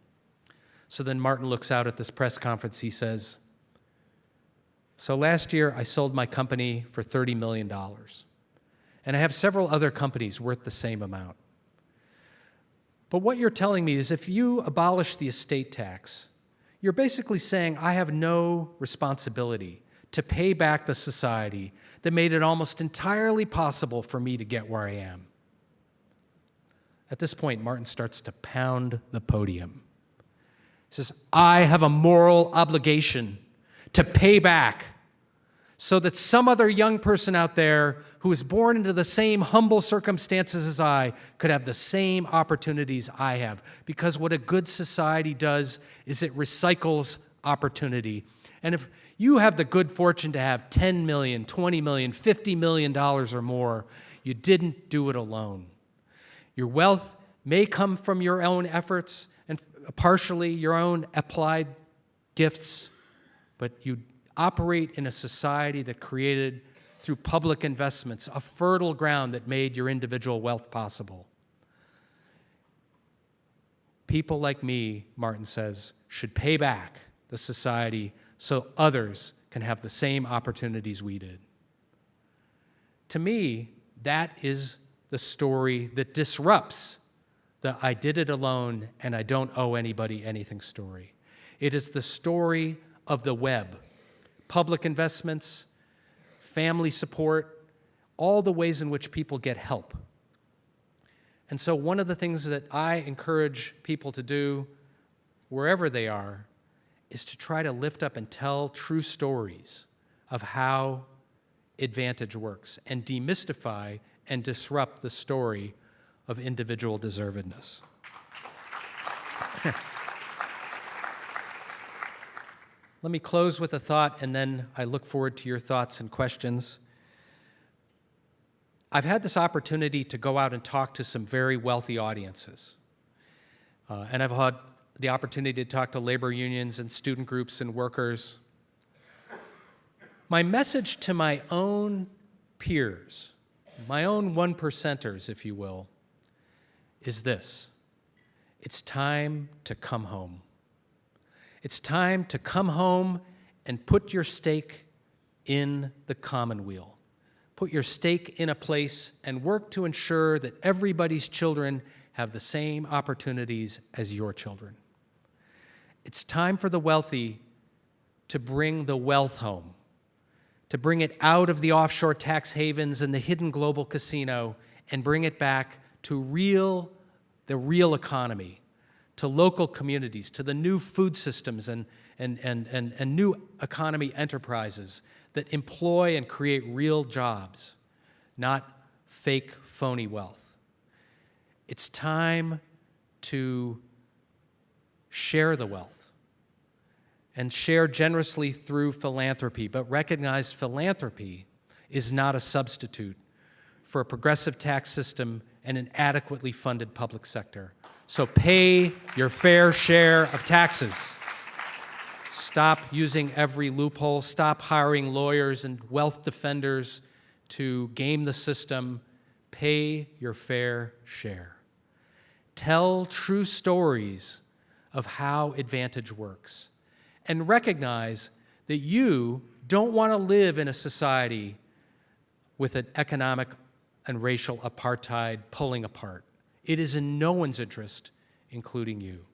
So then Martin looks out at this press conference. He says, 'So last year I sold my company for $30 million. And I have several other companies worth the same amount. But what you're telling me is if you abolish the estate tax, you're basically saying I have no responsibility to pay back the society that made it almost entirely possible for me to get where I am.' At this point, Martin starts to pound the podium. He says, 'I have a moral obligation to pay back so that some other young person out there who was born into the same humble circumstances as I could have the same opportunities I have.' Because what a good society does is it recycles opportunity. And if you have the good fortune to have $10 million, $20 million, $50 million or more, you didn't do it alone. Your wealth may come from your own efforts and partially your own applied gifts, but you operate in a society that created through public investments, a fertile ground that made your individual wealth possible. People like me, Martin says, should pay back the society so others can have the same opportunities we did. To me, that is the story that disrupts the I did it alone and I don't owe anybody anything story. It is the story of the web, public investments, family support, all the ways in which people get help. And so one of the things that I encourage people to do, wherever they are, is to try to lift up and tell true stories of how advantage works and demystify and disrupt the story of individual deservedness. Let me close with a thought, and then I look forward to your thoughts and questions. I've had this opportunity to go out and talk to some very wealthy audiences. And I've had the opportunity to talk to labor unions and student groups and workers. My message to my own peers, my own one-percenters, if you will, is this: it's time to come home. It's time to come home and put your stake in the commonweal. Put your stake in a place and work to ensure that everybody's children have the same opportunities as your children. It's time for the wealthy to bring the wealth home, to bring it out of the offshore tax havens and the hidden global casino and bring it back to the real economy, to local communities, to the new food systems and new economy enterprises that employ and create real jobs, not fake, phony wealth. It's time to share the wealth and share generously through philanthropy, but recognize philanthropy is not a substitute for a progressive tax system and an adequately funded public sector. So pay your fair share of taxes. Stop using every loophole. Stop hiring lawyers and wealth defenders to game the system. Pay your fair share. Tell true stories of how advantage works. And recognize that you don't want to live in a society with an economic and racial apartheid pulling apart. It is in no one's interest, including you.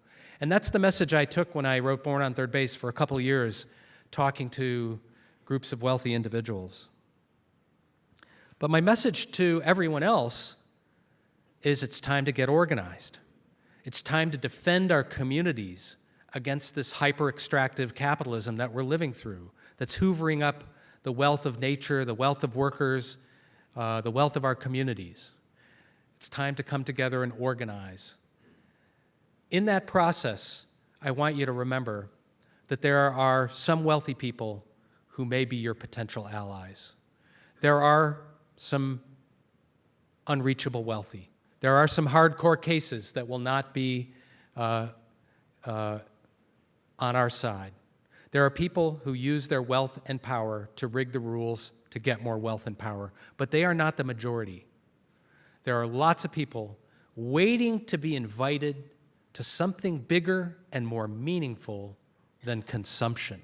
And that's the message I took when I wrote Born on Third Base for a couple of years, talking to groups of wealthy individuals. But my message to everyone else is it's time to get organized. It's time to defend our communities against this hyper-extractive capitalism that we're living through, that's hoovering up the wealth of nature, the wealth of workers, the wealth of our communities. It's time to come together and organize. In that process, I want you to remember that there are some wealthy people who may be your potential allies. There are some unreachable wealthy. There are some hardcore cases that will not be on our side. There are people who use their wealth and power to rig the rules to get more wealth and power, but they are not the majority. There are lots of people waiting to be invited to something bigger and more meaningful than consumption.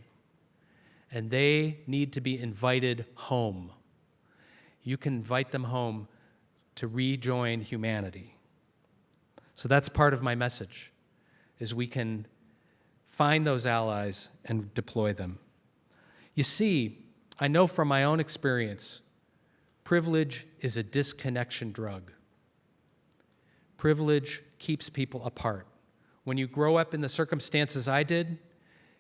And they need to be invited home. You can invite them home to rejoin humanity. So that's part of my message, is we can find those allies and deploy them. You see, I know from my own experience, privilege is a disconnection drug. Privilege keeps people apart. When you grow up in the circumstances I did,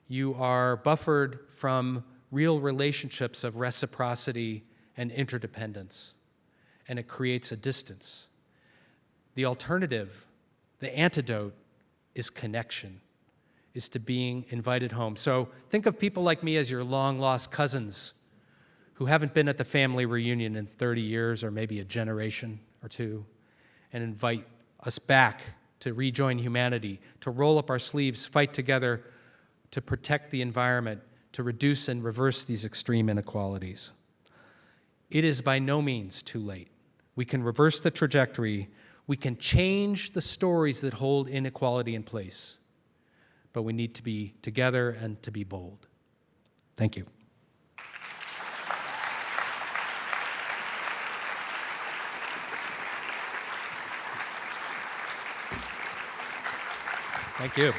you are buffered from real relationships of reciprocity and interdependence, and it creates a distance. The alternative, the antidote, is connection, is to being invited home. So think of people like me as your long-lost cousins who haven't been at the family reunion in 30 years or maybe a generation or two, and invite us back to rejoin humanity, to roll up our sleeves, fight together to protect the environment, to reduce and reverse these extreme inequalities. it is by no means too late. We can reverse the trajectory. We can change the stories that hold inequality in place. But we need to be together and to be bold. Thank you. Thank you.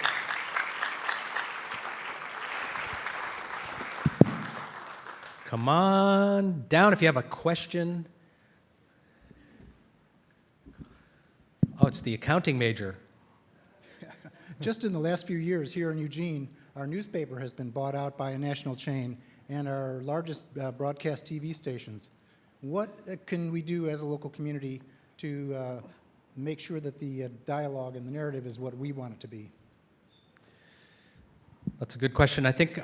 Come on down if you have a question. Oh, it's the accounting major. Just in the last few years here in Eugene, our newspaper has been bought out by a national chain and our largest broadcast TV stations. What can we do as a local community to make sure that the dialogue and the narrative is what we want it to be? That's a good question. I think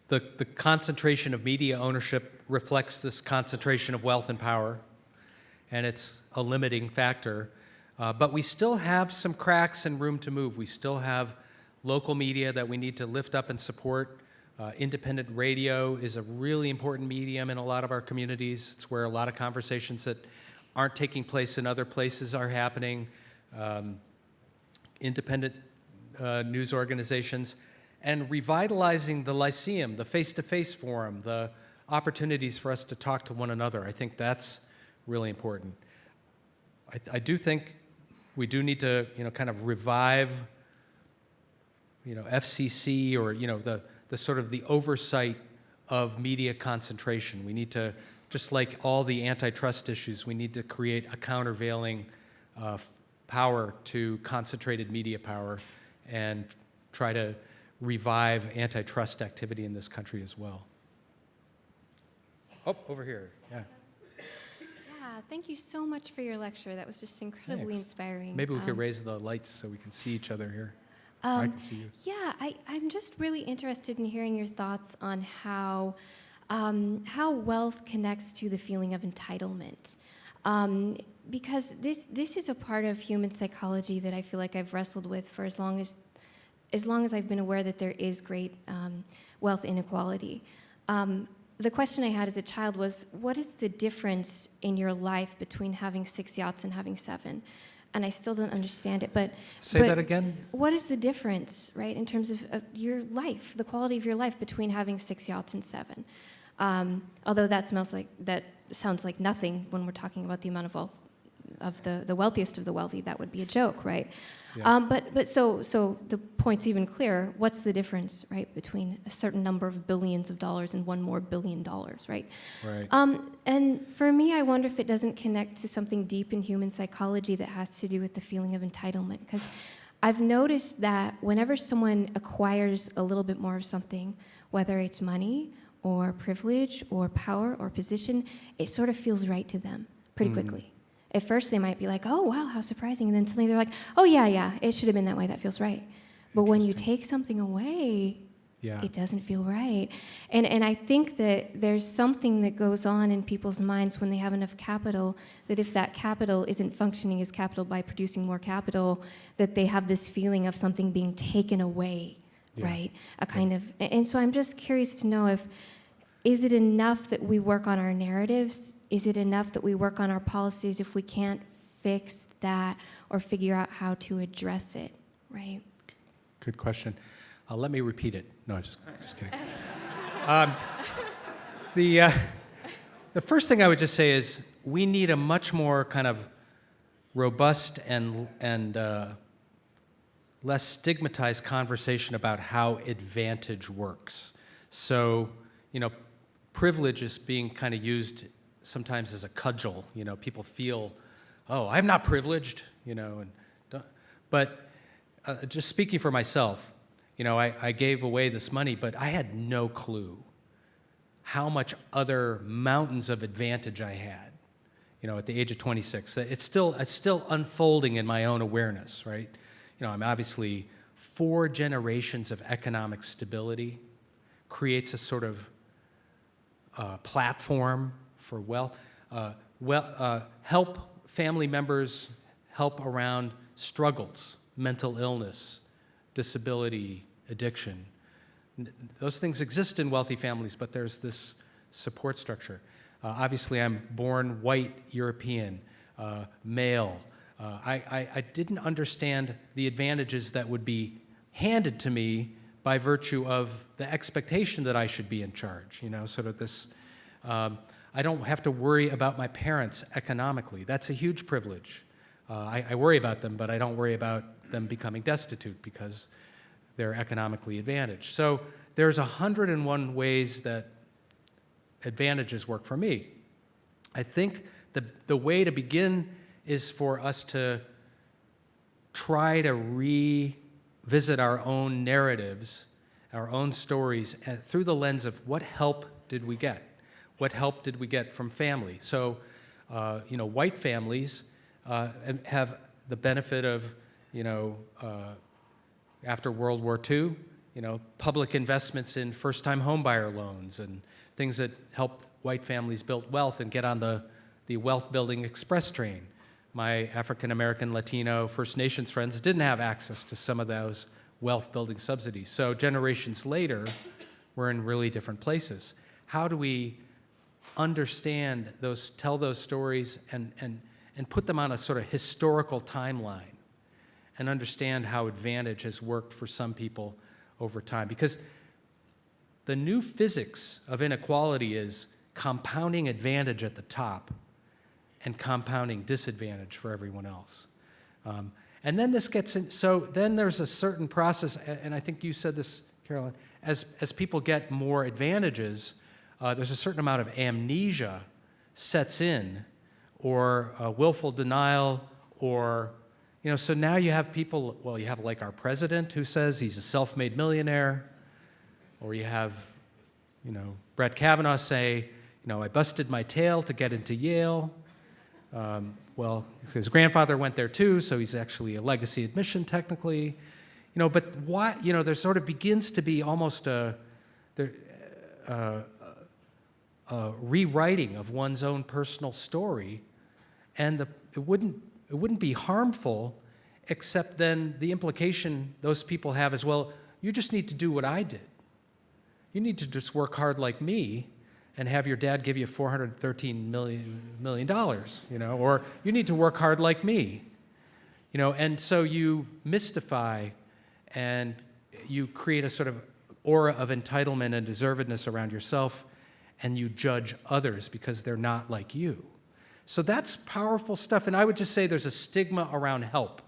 the concentration of media ownership reflects this concentration of wealth and power, and it's a limiting factor. But we still have some cracks and room to move. We still have local media that we need to lift up and support. Independent radio is a really important medium in a lot of our communities. It's where a lot of conversations that aren't taking place in other places are happening. Independent news organizations, and revitalizing the Lyceum, the face-to-face forum, the opportunities for us to talk to one another. I think that's really important. I do think we do need to, kind of revive, FCC or, the sort of the oversight of media concentration. We need to, just like all the antitrust issues, we need to create a countervailing power to concentrated media power and try to revive antitrust activity in this country as well. Oh, over here, yeah. Yeah, thank you so much for your lecture. That was just incredibly Thanks. Inspiring. Maybe we could raise the lights so we can see each other here. I can see you. Yeah, I'm just really interested in hearing your thoughts on how wealth connects to the feeling of entitlement. Because this is a part of human psychology that I feel like I've wrestled with for as long as I've been aware that there is great wealth inequality. The question I had as a child was, what is the difference in your life between having 6 yachts and having 7? And I still don't understand it. But Say that again? What is the difference, right, in terms of your life, the quality of your life between having 6 yachts and 7? Although that sounds like nothing when we're talking about the amount of wealth of the wealthiest of the wealthy. That would be a joke, right? Yeah. But so the point's even clearer. What's the difference, right, between a certain number of billions of dollars and one more $1 billion, right? Right. And for me, I wonder if it doesn't connect to something deep in human psychology that has to do with the feeling of entitlement. Because I've noticed that whenever someone acquires a little bit more of something, whether it's money or privilege or power or position, it sort of feels right to them pretty quickly. At first, they might be like, oh, wow, how surprising. And then suddenly they're like, oh, yeah, it should have been that way. That feels right. But when you take something away, it doesn't feel right. And I think that there's something that goes on in people's minds when they have enough capital, that if that capital isn't functioning as capital by producing more capital, that they have this feeling of something being taken away, right? A kind of, and so I'm just curious to know is it enough that we work on our narratives? Is it enough that we work on our policies if we can't fix that or figure out how to address it, right? Good question. Let me repeat it. No, just kidding. The first thing I would just say is we need a much more kind of robust and less stigmatized conversation about how advantage works. So, privilege is being kind of used sometimes as a cudgel. People feel, oh, I'm not privileged, but just speaking for myself, I gave away this money, but I had no clue how much other mountains of advantage I had, at the age of 26. It's still unfolding in my own awareness, right? I'm obviously 4 generations of economic stability creates a sort of platform for wealth. Help family members, help around struggles, mental illness, disability, addiction. those things exist in wealthy families, but there's this support structure. Obviously, I'm born white, European, male. I didn't understand the advantages that would be handed to me by virtue of the expectation that I should be in charge, sort of this, I don't have to worry about my parents economically. That's a huge privilege. I worry about them, but I don't worry about them becoming destitute because they're economically advantaged. So there's 101 ways that advantages work for me. I think the way to begin is for us to try to revisit our own narratives, our own stories, and through the lens of what help did we get? What help did we get from family? So, white families have the benefit of, after World War II, public investments in first-time homebuyer loans and things that helped white families build wealth and get on the wealth-building express train. My African-American, Latino, First Nations friends didn't have access to some of those wealth-building subsidies. So generations later, we're in really different places. How do we understand those, tell those stories, and put them on a sort of historical timeline and understand how advantage has worked for some people over time? Because the new physics of inequality is compounding advantage at the top and compounding disadvantage for everyone else. And then this gets in, so then there's a certain process, and I think you said this, Carolyn, as people get more advantages, there's a certain amount of amnesia sets in, or willful denial, or, so now you have people, well, you have like our president who says he's a self-made millionaire, or you have, Brett Kavanaugh say, I busted my tail to get into Yale. Well, his grandfather went there too, so he's actually a legacy admission technically. But why, there sort of begins to be almost a rewriting of one's own personal story, and it wouldn't be harmful, except then the implication those people have is, well, you just need to do what I did. You need to just work hard like me and have your dad give you $413 million, or you need to work hard like me. And so you mystify and you create a sort of aura of entitlement and deservedness around yourself, and you judge others because they're not like you. So that's powerful stuff, and I would just say there's a stigma around help.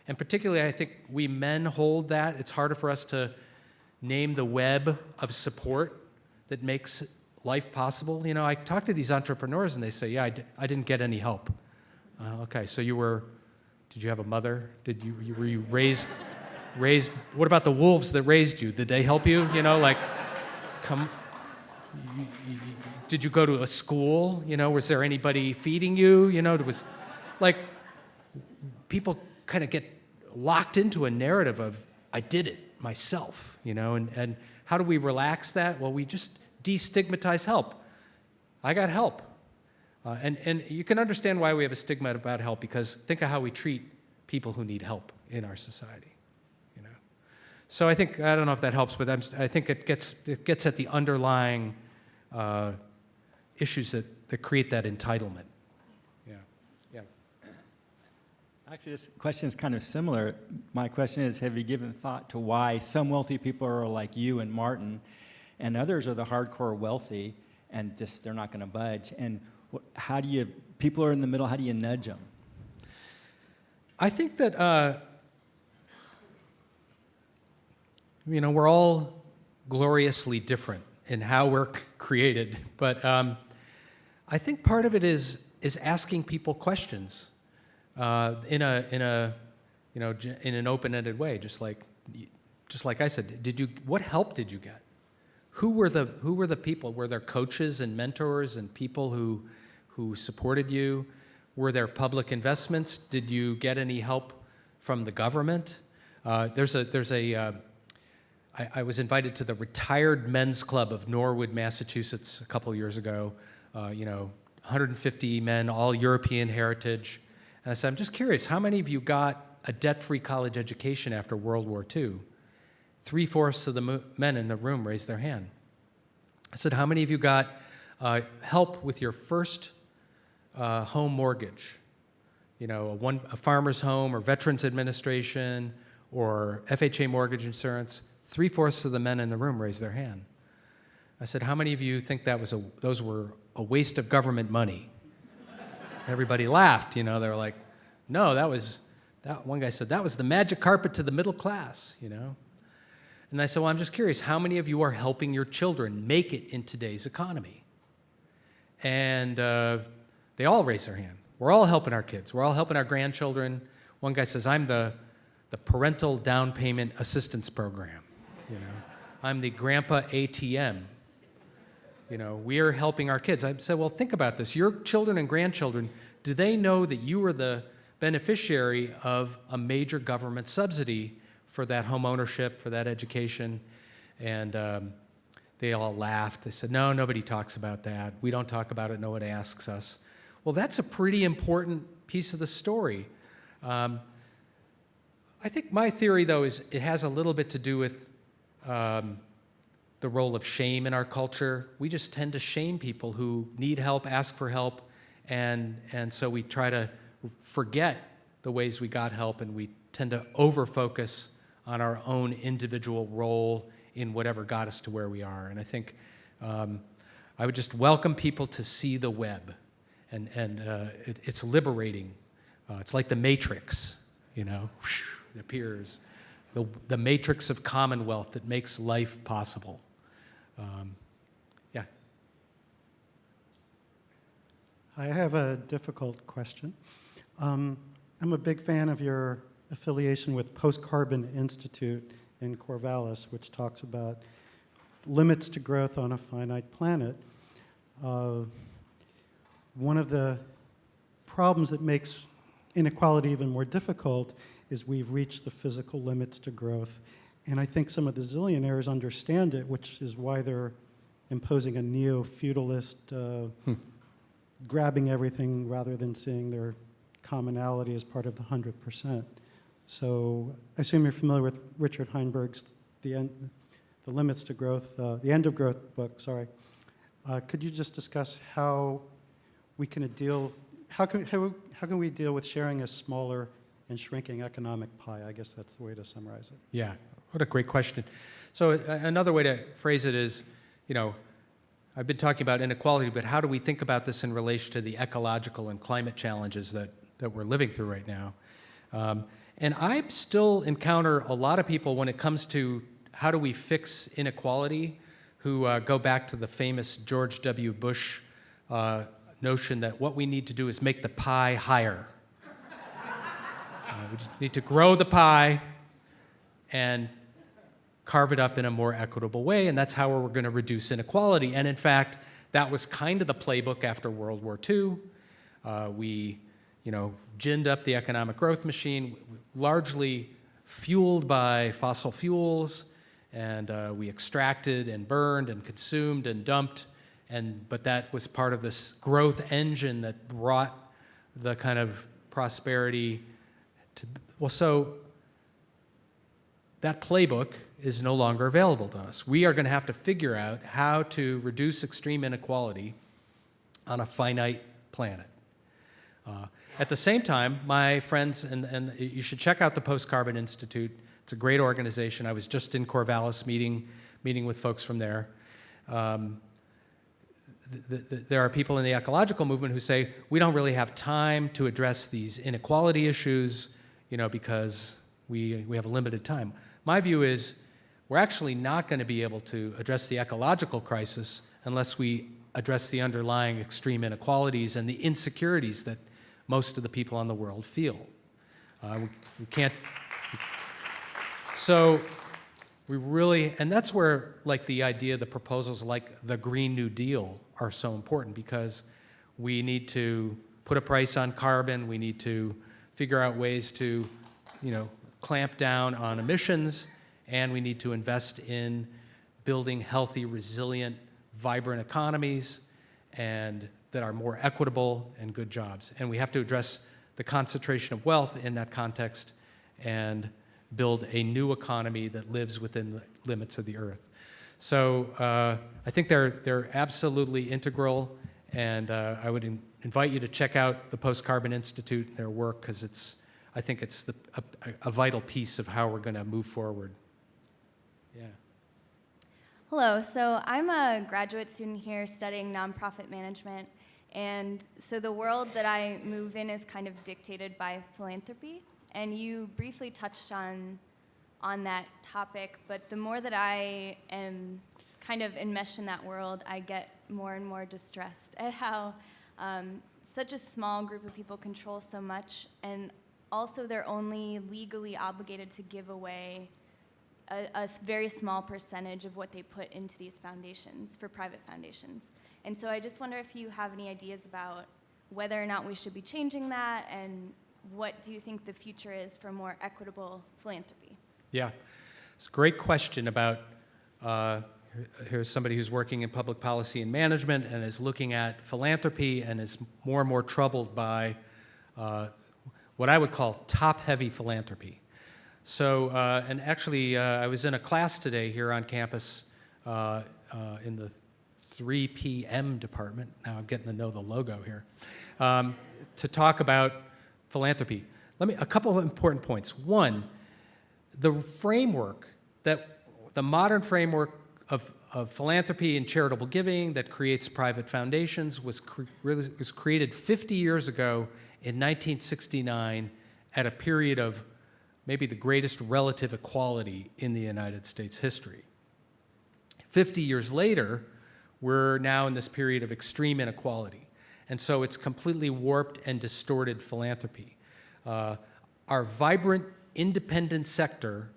And particularly, I think we men hold that. It's harder for us to name the web of support that makes life possible. I talk to these entrepreneurs and they say, yeah, I didn't get any help. Okay, so did you have a mother? Were you raised, what about the wolves that raised you? Did they help you? Did you go to a school? Was there anybody feeding you? It was like people kind of get locked into a narrative of, I did it myself, and how do we relax that? Well, we just destigmatize help. I got help. And you can understand why we have a stigma about help, because think of how we treat people who need help in our society. So I don't know if that helps, but I think it gets at the underlying issues that create that entitlement. Yeah. Actually, this question is kind of similar. My question is, have you given thought to why some wealthy people are like you and Martin, and others are the hardcore wealthy, and just they're not going to budge? And people are in the middle, how do you nudge them? I think that, we're all gloriously different in how we're created, but I think part of it is asking people questions in an open-ended way, just like I said. What help did you get? Who were the people? Were there coaches and mentors and people who supported you? Were there public investments? Did you get any help from the government? I was invited to the Retired Men's Club of Norwood, Massachusetts a couple years ago. 150 men, all European heritage. And I said, I'm just curious, how many of you got a debt-free college education after World War II? 3/4 of the men in the room raised their hand. I said, how many of you got help with your first home mortgage? You know, a farmer's home or Veterans Administration or FHA mortgage insurance. 3/4 of the men in the room raised their hand. I said, how many of you think those were a waste of government money? Everybody laughed, you know, they were like, no, one guy said, that was the magic carpet to the middle class, you know. And I said, well, I'm just curious, how many of you are helping your children make it in today's economy? And they all raised their hand. We're all helping our kids. We're all helping our grandchildren. One guy says, I'm the parental down payment assistance program, you know. I'm the grandpa ATM. You know, we're helping our kids. I said, well, think about this. Your children and grandchildren, do they know that you were the beneficiary of a major government subsidy for that home ownership, for that education? And they all laughed. They said, no, nobody talks about that. We don't talk about it. No one asks us. Well, that's a pretty important piece of the story. I think my theory, though, is it has a little bit to do with the role of shame in our culture. We just tend to shame people who need help, ask for help, and so we try to forget the ways we got help, and we tend to over-focus on our own individual role in whatever got us to where we are. And I think I would just welcome people to see the web, and it's liberating. It's like the Matrix, you know, it appears. The matrix of commonwealth that makes life possible. Yeah. I have a difficult question. I'm a big fan of your affiliation with Post-Carbon Institute in Corvallis, which talks about limits to growth on a finite planet. One of the problems that makes inequality even more difficult is we've reached the physical limits to growth. And I think some of the zillionaires understand it, which is why they're imposing a neo-feudalist, grabbing everything rather than seeing their commonality as part of the 100%. So I assume you're familiar with Richard Heinberg's The Limits to Growth, the End of Growth book, sorry. Could you just discuss how we can how can we deal with sharing a smaller and shrinking economic pie? I guess that's the way to summarize it. Yeah, what a great question. So another way to phrase it is, you know, I've been talking about inequality, but how do we think about this in relation to the ecological and climate challenges that we're living through right now? And I still encounter a lot of people when it comes to how do we fix inequality who go back to the famous George W. Bush notion that what we need to do is make the pie higher. We just need to grow the pie and carve it up in a more equitable way, and that's how we're going to reduce inequality. And in fact, that was kind of the playbook after World War II. We, you know, ginned up the economic growth machine, largely fueled by fossil fuels, and we extracted and burned and consumed and dumped, but that was part of this growth engine that brought the kind of prosperity to, well, so that playbook is no longer available to us. We are going to have to figure out how to reduce extreme inequality on a finite planet. At the same time, my friends, and you should check out the Post-Carbon Institute. It's a great organization. I was just in Corvallis meeting with folks from there. There are people in the ecological movement who say, we don't really have time to address these inequality issues, you know, because we have a limited time. My view is we're actually not going to be able to address the ecological crisis unless we address the underlying extreme inequalities and the insecurities that most of the people in the world feel. We can't. So we really, and that's where like the idea, the proposals like the Green New Deal are so important, because we need to put a price on carbon. We need to figure out ways to, you know, clamp down on emissions, and we need to invest in building healthy, resilient, vibrant economies and that are more equitable and good jobs. And we have to address the concentration of wealth in that context and build a new economy that lives within the limits of the earth. So I think they're absolutely integral, and I would invite you to check out the Post-Carbon Institute and their work, because I think it's a vital piece of how we're going to move forward. Yeah. Hello, so I'm a graduate student here studying nonprofit management, and so the world that I move in is kind of dictated by philanthropy, and you briefly touched on that topic, but the more that I am kind of enmeshed in that world, I get more and more distressed at how such a small group of people control so much, and also they're only legally obligated to give away a very small percentage of what they put into these foundations, for private foundations. And so I just wonder if you have any ideas about whether or not we should be changing that, and what do you think the future is for more equitable philanthropy? Yeah, it's a great question about, here's somebody who's working in public policy and management and is looking at philanthropy and is more and more troubled by what I would call top-heavy philanthropy. So, and actually, I was in a class today here on campus in the 3 p.m. department. Now I'm getting to know the logo here, to talk about philanthropy. A couple of important points. One, the framework the modern framework of philanthropy and charitable giving that creates private foundations was created 50 years ago in 1969 at a period of maybe the greatest relative equality in the United States history. 50 years later, we're now in this period of extreme inequality. And so it's completely warped and distorted philanthropy. Our vibrant, independent sector,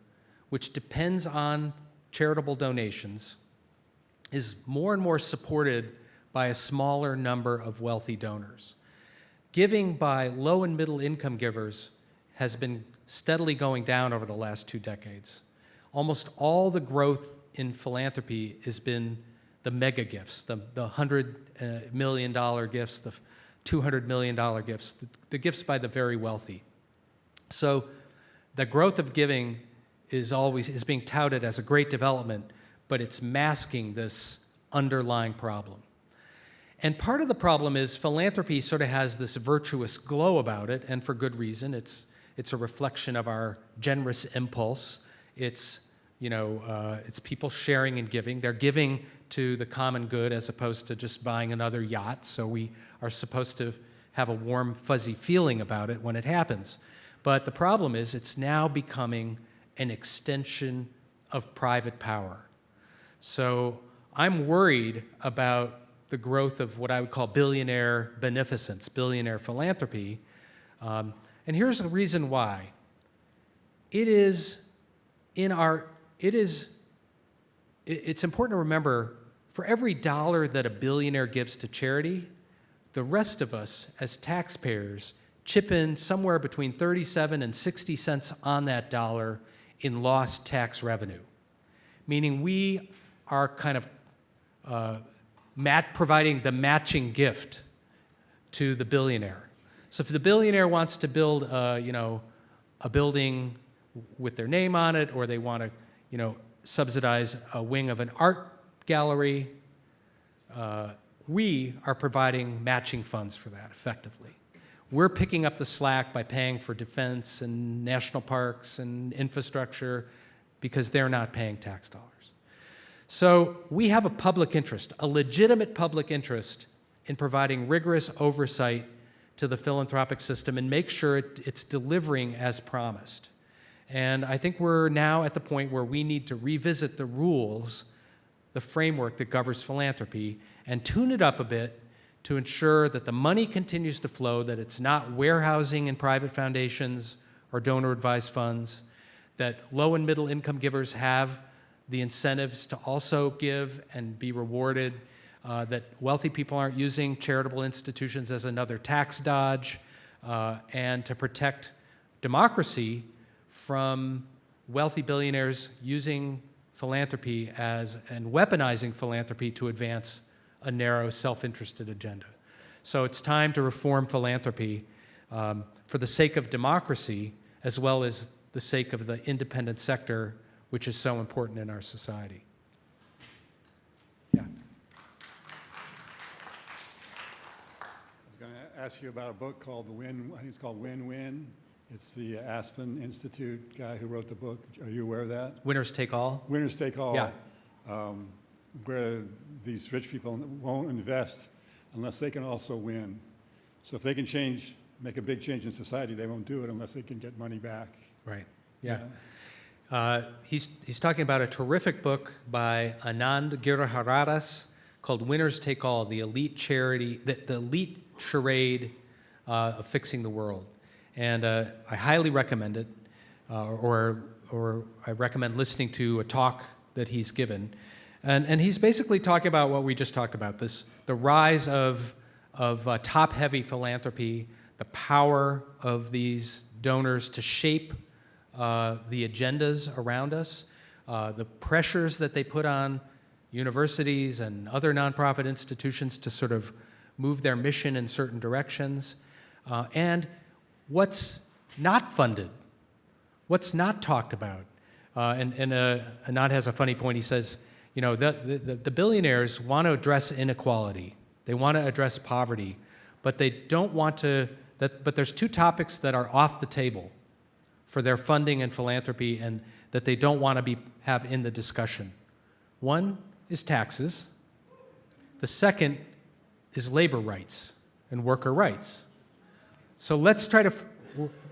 which depends on charitable donations, is more and more supported by a smaller number of wealthy donors. Giving by low and middle income givers has been steadily going down over the last 2 decades. Almost all the growth in philanthropy has been the mega gifts, the $100 million gifts, the $200 million gifts, the gifts by the very wealthy. So the growth of giving is being touted as a great development, but it's masking this underlying problem. And part of the problem is philanthropy sort of has this virtuous glow about it, and for good reason. It's a reflection of our generous impulse. It's people sharing and giving. They're giving to the common good as opposed to just buying another yacht. So we are supposed to have a warm, fuzzy feeling about it when it happens. But the problem is it's now becoming an extension of private power. So I'm worried about the growth of what I would call billionaire beneficence, billionaire philanthropy. And here's the reason why. It's important to remember, for every dollar that a billionaire gives to charity, the rest of us as taxpayers chip in somewhere between 37 and 60 cents on that dollar in lost tax revenue. Meaning we are kind of providing the matching gift to the billionaire. So if the billionaire wants to build, a building with their name on it, or they want to, subsidize a wing of an art gallery, we are providing matching funds for that effectively. We're picking up the slack by paying for defense and national parks and infrastructure because they're not paying tax dollars. So we have a public interest, a legitimate public interest, in providing rigorous oversight to the philanthropic system and make sure it's delivering as promised. And I think we're now at the point where we need to revisit the rules, the framework that governs philanthropy, and tune it up a bit to ensure that the money continues to flow, that it's not warehousing in private foundations or donor-advised funds, that low and middle income givers have the incentives to also give and be rewarded, that wealthy people aren't using charitable institutions as another tax dodge, and to protect democracy from wealthy billionaires using philanthropy and weaponizing philanthropy to advance a narrow, self-interested agenda. So it's time to reform philanthropy for the sake of democracy, as well as the sake of the independent sector, which is so important in our society. Yeah. I was going to ask you about a book called I think it's called Win-Win. It's the Aspen Institute guy who wrote the book. Are you aware of that? Winners take all? Winners take all. Yeah. Where these rich people won't invest unless they can also win. So if they can make a big change in society, they won't do it unless they can get money back. Right, yeah. He's talking about a terrific book by Anand Giridharadas called Winners Take All, the elite charity, the elite charade of fixing the world. And I highly recommend it, or I recommend listening to a talk that he's given. And he's basically talking about what we just talked about, the rise of top-heavy philanthropy, the power of these donors to shape the agendas around us, the pressures that they put on universities and other nonprofit institutions to sort of move their mission in certain directions, and what's not funded, what's not talked about. Anand has a funny point. He says, you know, the billionaires want to address inequality. They want to address poverty, but they don't want to, but there's two topics that are off the table for their funding and philanthropy and that they don't want to have in the discussion. One is taxes. The second is labor rights and worker rights. So let's try to,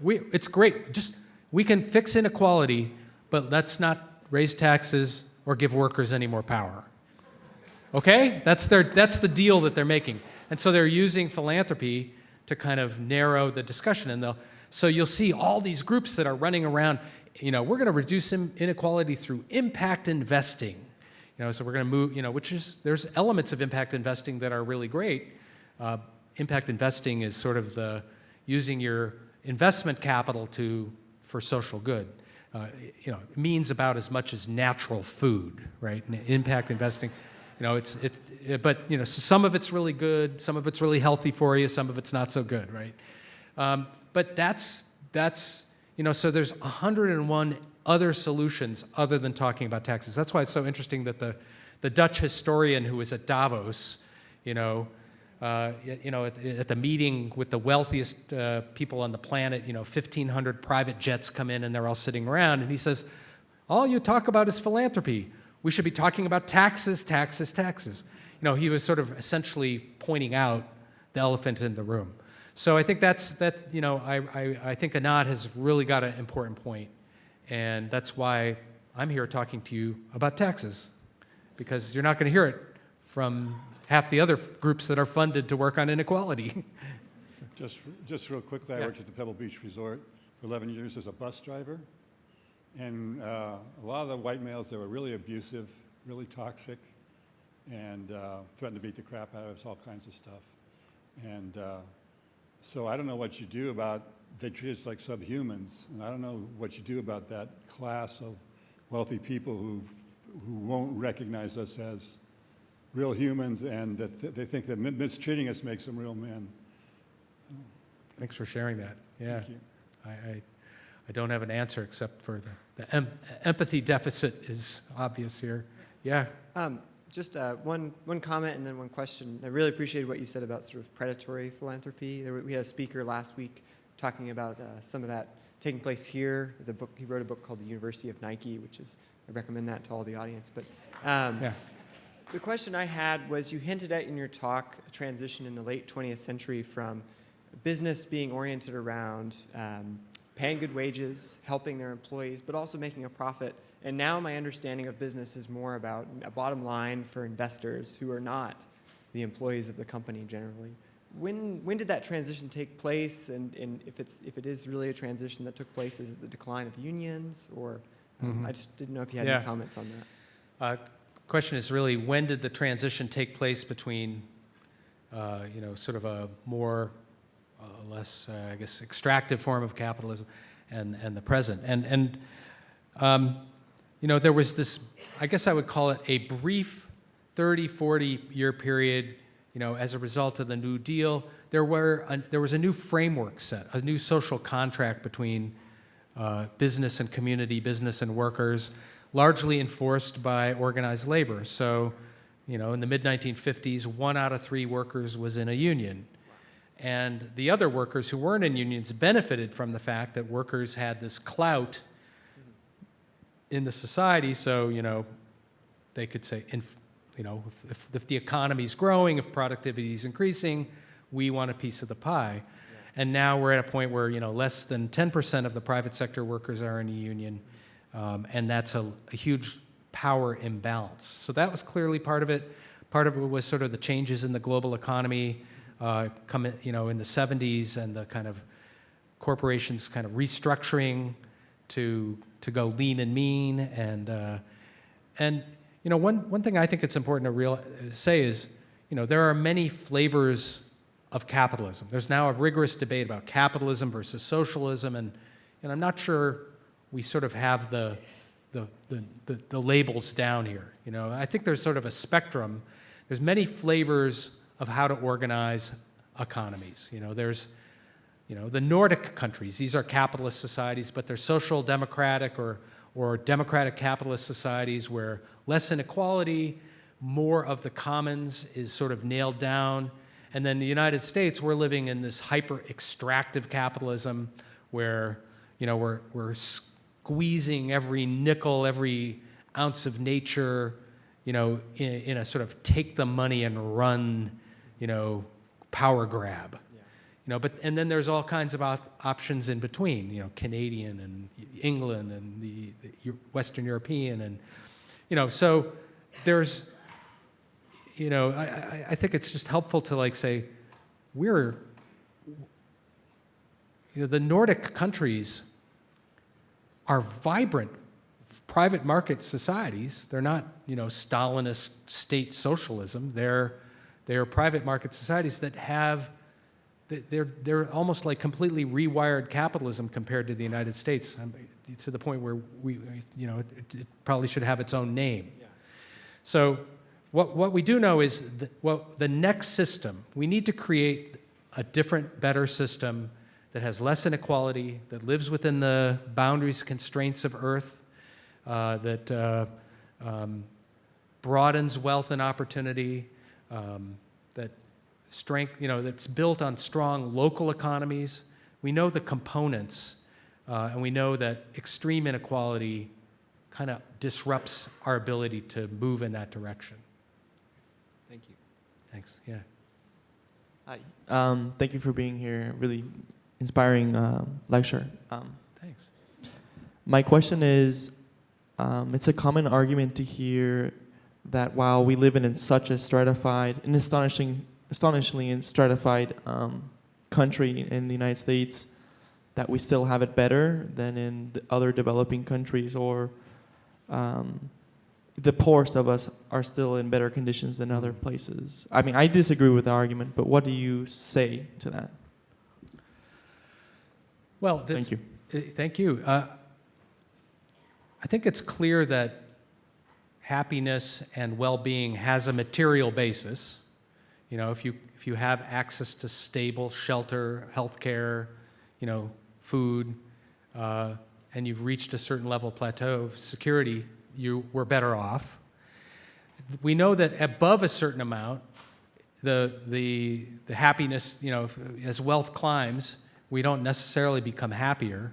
it's great, we can fix inequality, but let's not raise taxes or give workers any more power. Okay? That's the deal that they're making. And so they're using philanthropy to kind of narrow the discussion. So you'll see all these groups that are running around, you know, we're going to reduce inequality through impact investing. You know, so we're going to move, you know, there's elements of impact investing that are really great. Impact investing is sort of using your investment capital for social good. You know, it means about as much as natural food, right? And impact investing, you know, but you know, so some of it's really good, some of it's really healthy for you, some of it's not so good, right? But that's you know, so there's 101 other solutions other than talking about taxes. That's why it's so interesting that the Dutch historian who was at Davos, you know, at the meeting with the wealthiest people on the planet, you know, 1,500 private jets come in and they're all sitting around, and he says, all you talk about is philanthropy. We should be talking about taxes, taxes, taxes. You know, he was sort of essentially pointing out the elephant in the room. So I think you know, I think Anand has really got an important point, and that's why I'm here talking to you about taxes, because you're not going to hear it from half the other groups that are funded to work on inequality. Just real quickly, I worked at the Pebble Beach Resort for 11 years as a bus driver. And a lot of the white males, they were really abusive, really toxic, and threatened to beat the crap out of us, all kinds of stuff. And so I don't know what you do about, they treat us like subhumans, and I don't know what you do about that class of wealthy people who won't recognize us as real humans, and that they think that mistreating us makes them real men. Thanks for sharing that. Yeah, Thank you. I don't have an answer except for the empathy deficit is obvious here. Yeah. Just one comment and then one question. I really appreciated what you said about sort of predatory philanthropy. We had a speaker last week talking about some of that taking place here. He wrote a book called The University of Nike, which is, I recommend that to all the audience. But Yeah. the question I had was, you hinted at in your talk a transition in the late 20th century from business being oriented around paying good wages, helping their employees, but also making a profit. And now my understanding of business is more about a bottom line for investors who are not the employees of the company generally. When did that transition take place? And if it is really a transition that took place, is it the decline of unions? Or I just didn't know if you had any comments on that. Question is really, when did the transition take place between, you know, sort of a more, less, I guess, extractive form of capitalism and the present? And you know, there was this, I guess I would call it a brief 30, 40-year period, you know, as a result of the New Deal. There was a new framework set, a new social contract between business and community, business and workers, largely enforced by organized labor. So, you know, in the mid-1950s, 1 out of 3 workers was in a union. And the other workers who weren't in unions benefited from the fact that workers had this clout in the society. So, you know, they could say, you know, if the economy's growing, if productivity is increasing, we want a piece of the pie. And now we're at a point where, you know, less than 10% of the private sector workers are in a union, and that's a huge power imbalance. So that was clearly part of it. Part of it was sort of the changes in the global economy, you know, in the 70s, and the kind of corporations kind of restructuring to go lean and mean, and you know, one thing I think it's important to say is, you know, there are many flavors of capitalism. There's now a rigorous debate about capitalism versus socialism, and I'm not sure we sort of have the labels down here. You know, I think there's sort of a spectrum. There's many flavors of how to organize economies. You know, there's, you know, the Nordic countries. These are capitalist societies, but they're social democratic or democratic capitalist societies where less inequality, more of the commons is sort of nailed down. And then the United States, we're living in this hyper-extractive capitalism where, you know, we're squeezing every nickel, every ounce of nature, you know, in a sort of take the money and run, you know, power grab. Yeah. You know, and then there's all kinds of options in between, you know, Canadian and England and the Western European, and, you know, so there's, you know, I think it's just helpful to like say, you know, the Nordic countries are vibrant private market societies. They're not, you know, Stalinist state socialism. They're private market societies that have, they're almost like completely rewired capitalism compared to the United States, to the point where we, you know, it probably should have its own name. Yeah. So what we do know is the next system, we need to create a different, better system that has less inequality, that lives within the boundaries, constraints of Earth, that broadens wealth and opportunity, that strength, you know, that's built on strong local economies. We know the components, and we know that extreme inequality kind of disrupts our ability to move in that direction. Thank you. Thanks. Yeah. Hi. Thank you for being here. Really inspiring lecture. Thanks. My question is, it's a common argument to hear that while we live in such a stratified, an astonishingly stratified country in the United States, that we still have it better than in the other developing countries, or the poorest of us are still in better conditions than other places. I mean, I disagree with the argument, but what do you say to that? Well, thank you. Thank you. I think it's clear that happiness and well-being has a material basis. You know, if you have access to stable shelter, healthcare, you know, food, and you've reached a certain level plateau of security, we're better off. We know that above a certain amount, the happiness, you know, as wealth climbs, we don't necessarily become happier.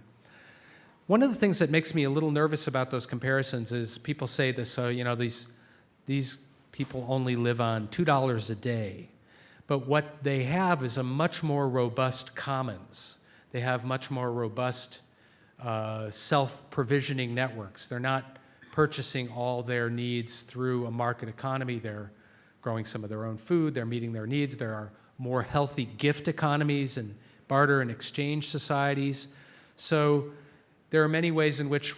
One of the things that makes me a little nervous about those comparisons is people say this, so, you know, these people only live on $2 a day. But what they have is a much more robust commons. They have much more robust self-provisioning networks. They're not purchasing all their needs through a market economy. They're growing some of their own food. They're meeting their needs. There are more healthy gift economies and barter and exchange societies. So there are many ways in which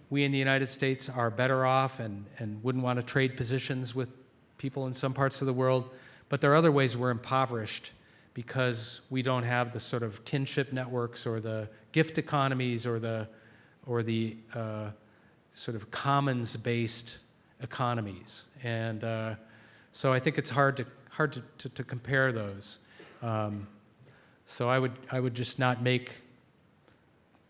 we in the United States are better off and wouldn't want to trade positions with people in some parts of the world. But there are other ways we're impoverished because we don't have the sort of kinship networks or the gift economies or the sort of commons-based economies. And so I think it's hard to compare those. So I would just not make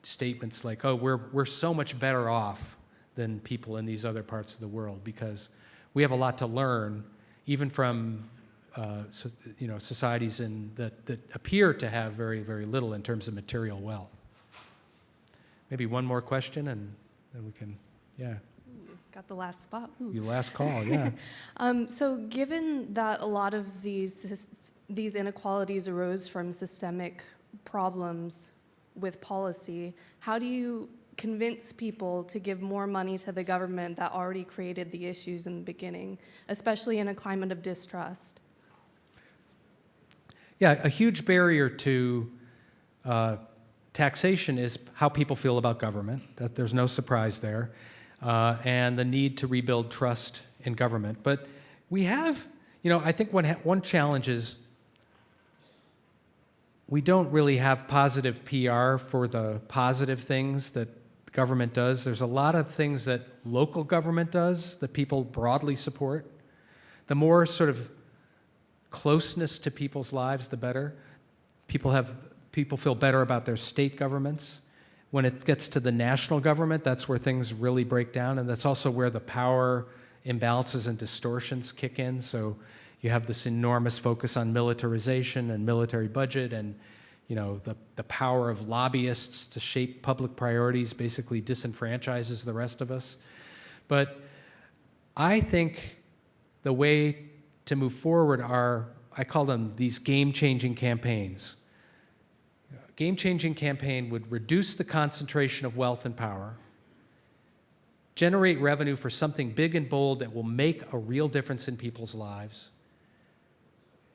statements like, oh, we're so much better off than people in these other parts of the world because we have a lot to learn, even from societies that appear to have very, very little in terms of material wealth. Maybe one more question, and then we can, yeah. Got the last spot. Ooh. Your last call, yeah. So given that a lot of these inequalities arose from systemic problems with policy, how do you convince people to give more money to the government that already created the issues in the beginning, especially in a climate of distrust? Yeah, a huge barrier to taxation is how people feel about government. That there's no surprise there. And the need to rebuild trust in government. But we have, I think one challenge is we don't really have positive PR for the positive things that government does. There's a lot of things that local government does that people broadly support. The more sort of closeness to people's lives, the better. People feel better about their state governments. When it gets to the national government, that's where things really break down, and that's also where the power imbalances and distortions kick in. So you have this enormous focus on militarization and military budget, and the power of lobbyists to shape public priorities basically disenfranchises the rest of us. But I think the way to move forward are, I call them these game-changing campaigns. Game-changing campaign would reduce the concentration of wealth and power, generate revenue for something big and bold that will make a real difference in people's lives,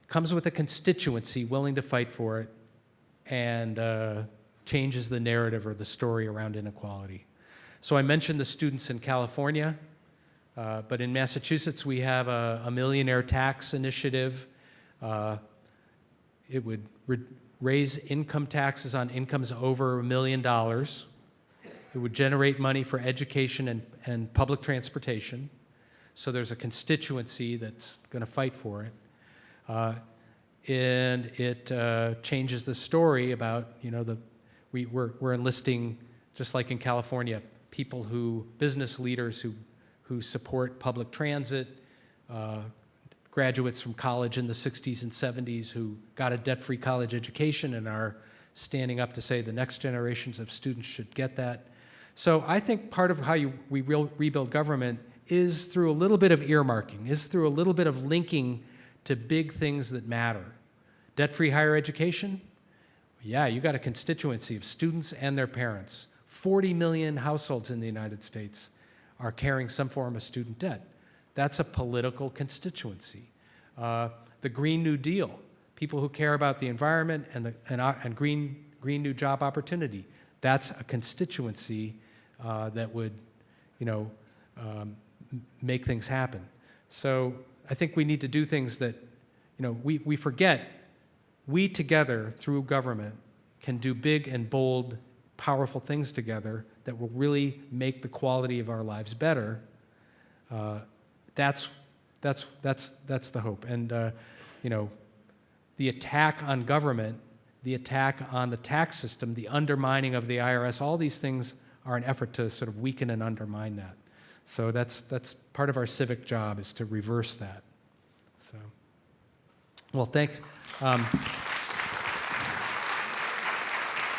comes with a constituency willing to fight for it, and changes the narrative or the story around inequality. So I mentioned the students in California, but in Massachusetts we have a millionaire tax initiative. It would raise income taxes on incomes over $1 million. It would generate money for education and public transportation. So there's a constituency that's going to fight for it. And it changes the story about, we're enlisting, just like in California, business leaders who support public transit, graduates from college in the 60s and 70s who got a debt-free college education and are standing up to say the next generations of students should get that. So I think part of how we rebuild government is through a little bit of earmarking, is through a little bit of linking to big things that matter. Debt-free higher education? Yeah, you got a constituency of students and their parents. 40 million households in the United States are carrying some form of student debt. That's a political constituency. The Green New Deal, people who care about the environment and green new job opportunity. That's a constituency that would, make things happen. So I think we need to do things that, we forget. We together, through government, can do big and bold, powerful things together that will really make the quality of our lives better. That's the hope. And, the attack on government, the attack on the tax system, the undermining of the IRS, all these things are an effort to sort of weaken and undermine that. So that's part of our civic job, is to reverse that. So, well, thanks.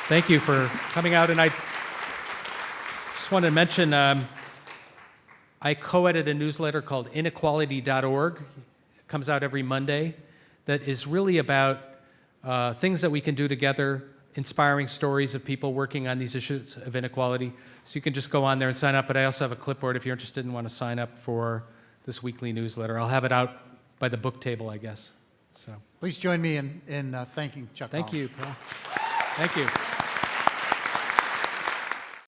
Thank you for coming out. And I just wanted to mention, I co-edit a newsletter called inequality.org. It comes out every Monday. That is really about things that we can do together, inspiring stories of people working on these issues of inequality. So you can just go on there and sign up, but I also have a clipboard if you're interested and want to sign up for this weekly newsletter. I'll have it out by the book table, I guess. So Please join me in thanking Chuck thank Collins. you, Paul. Thank you.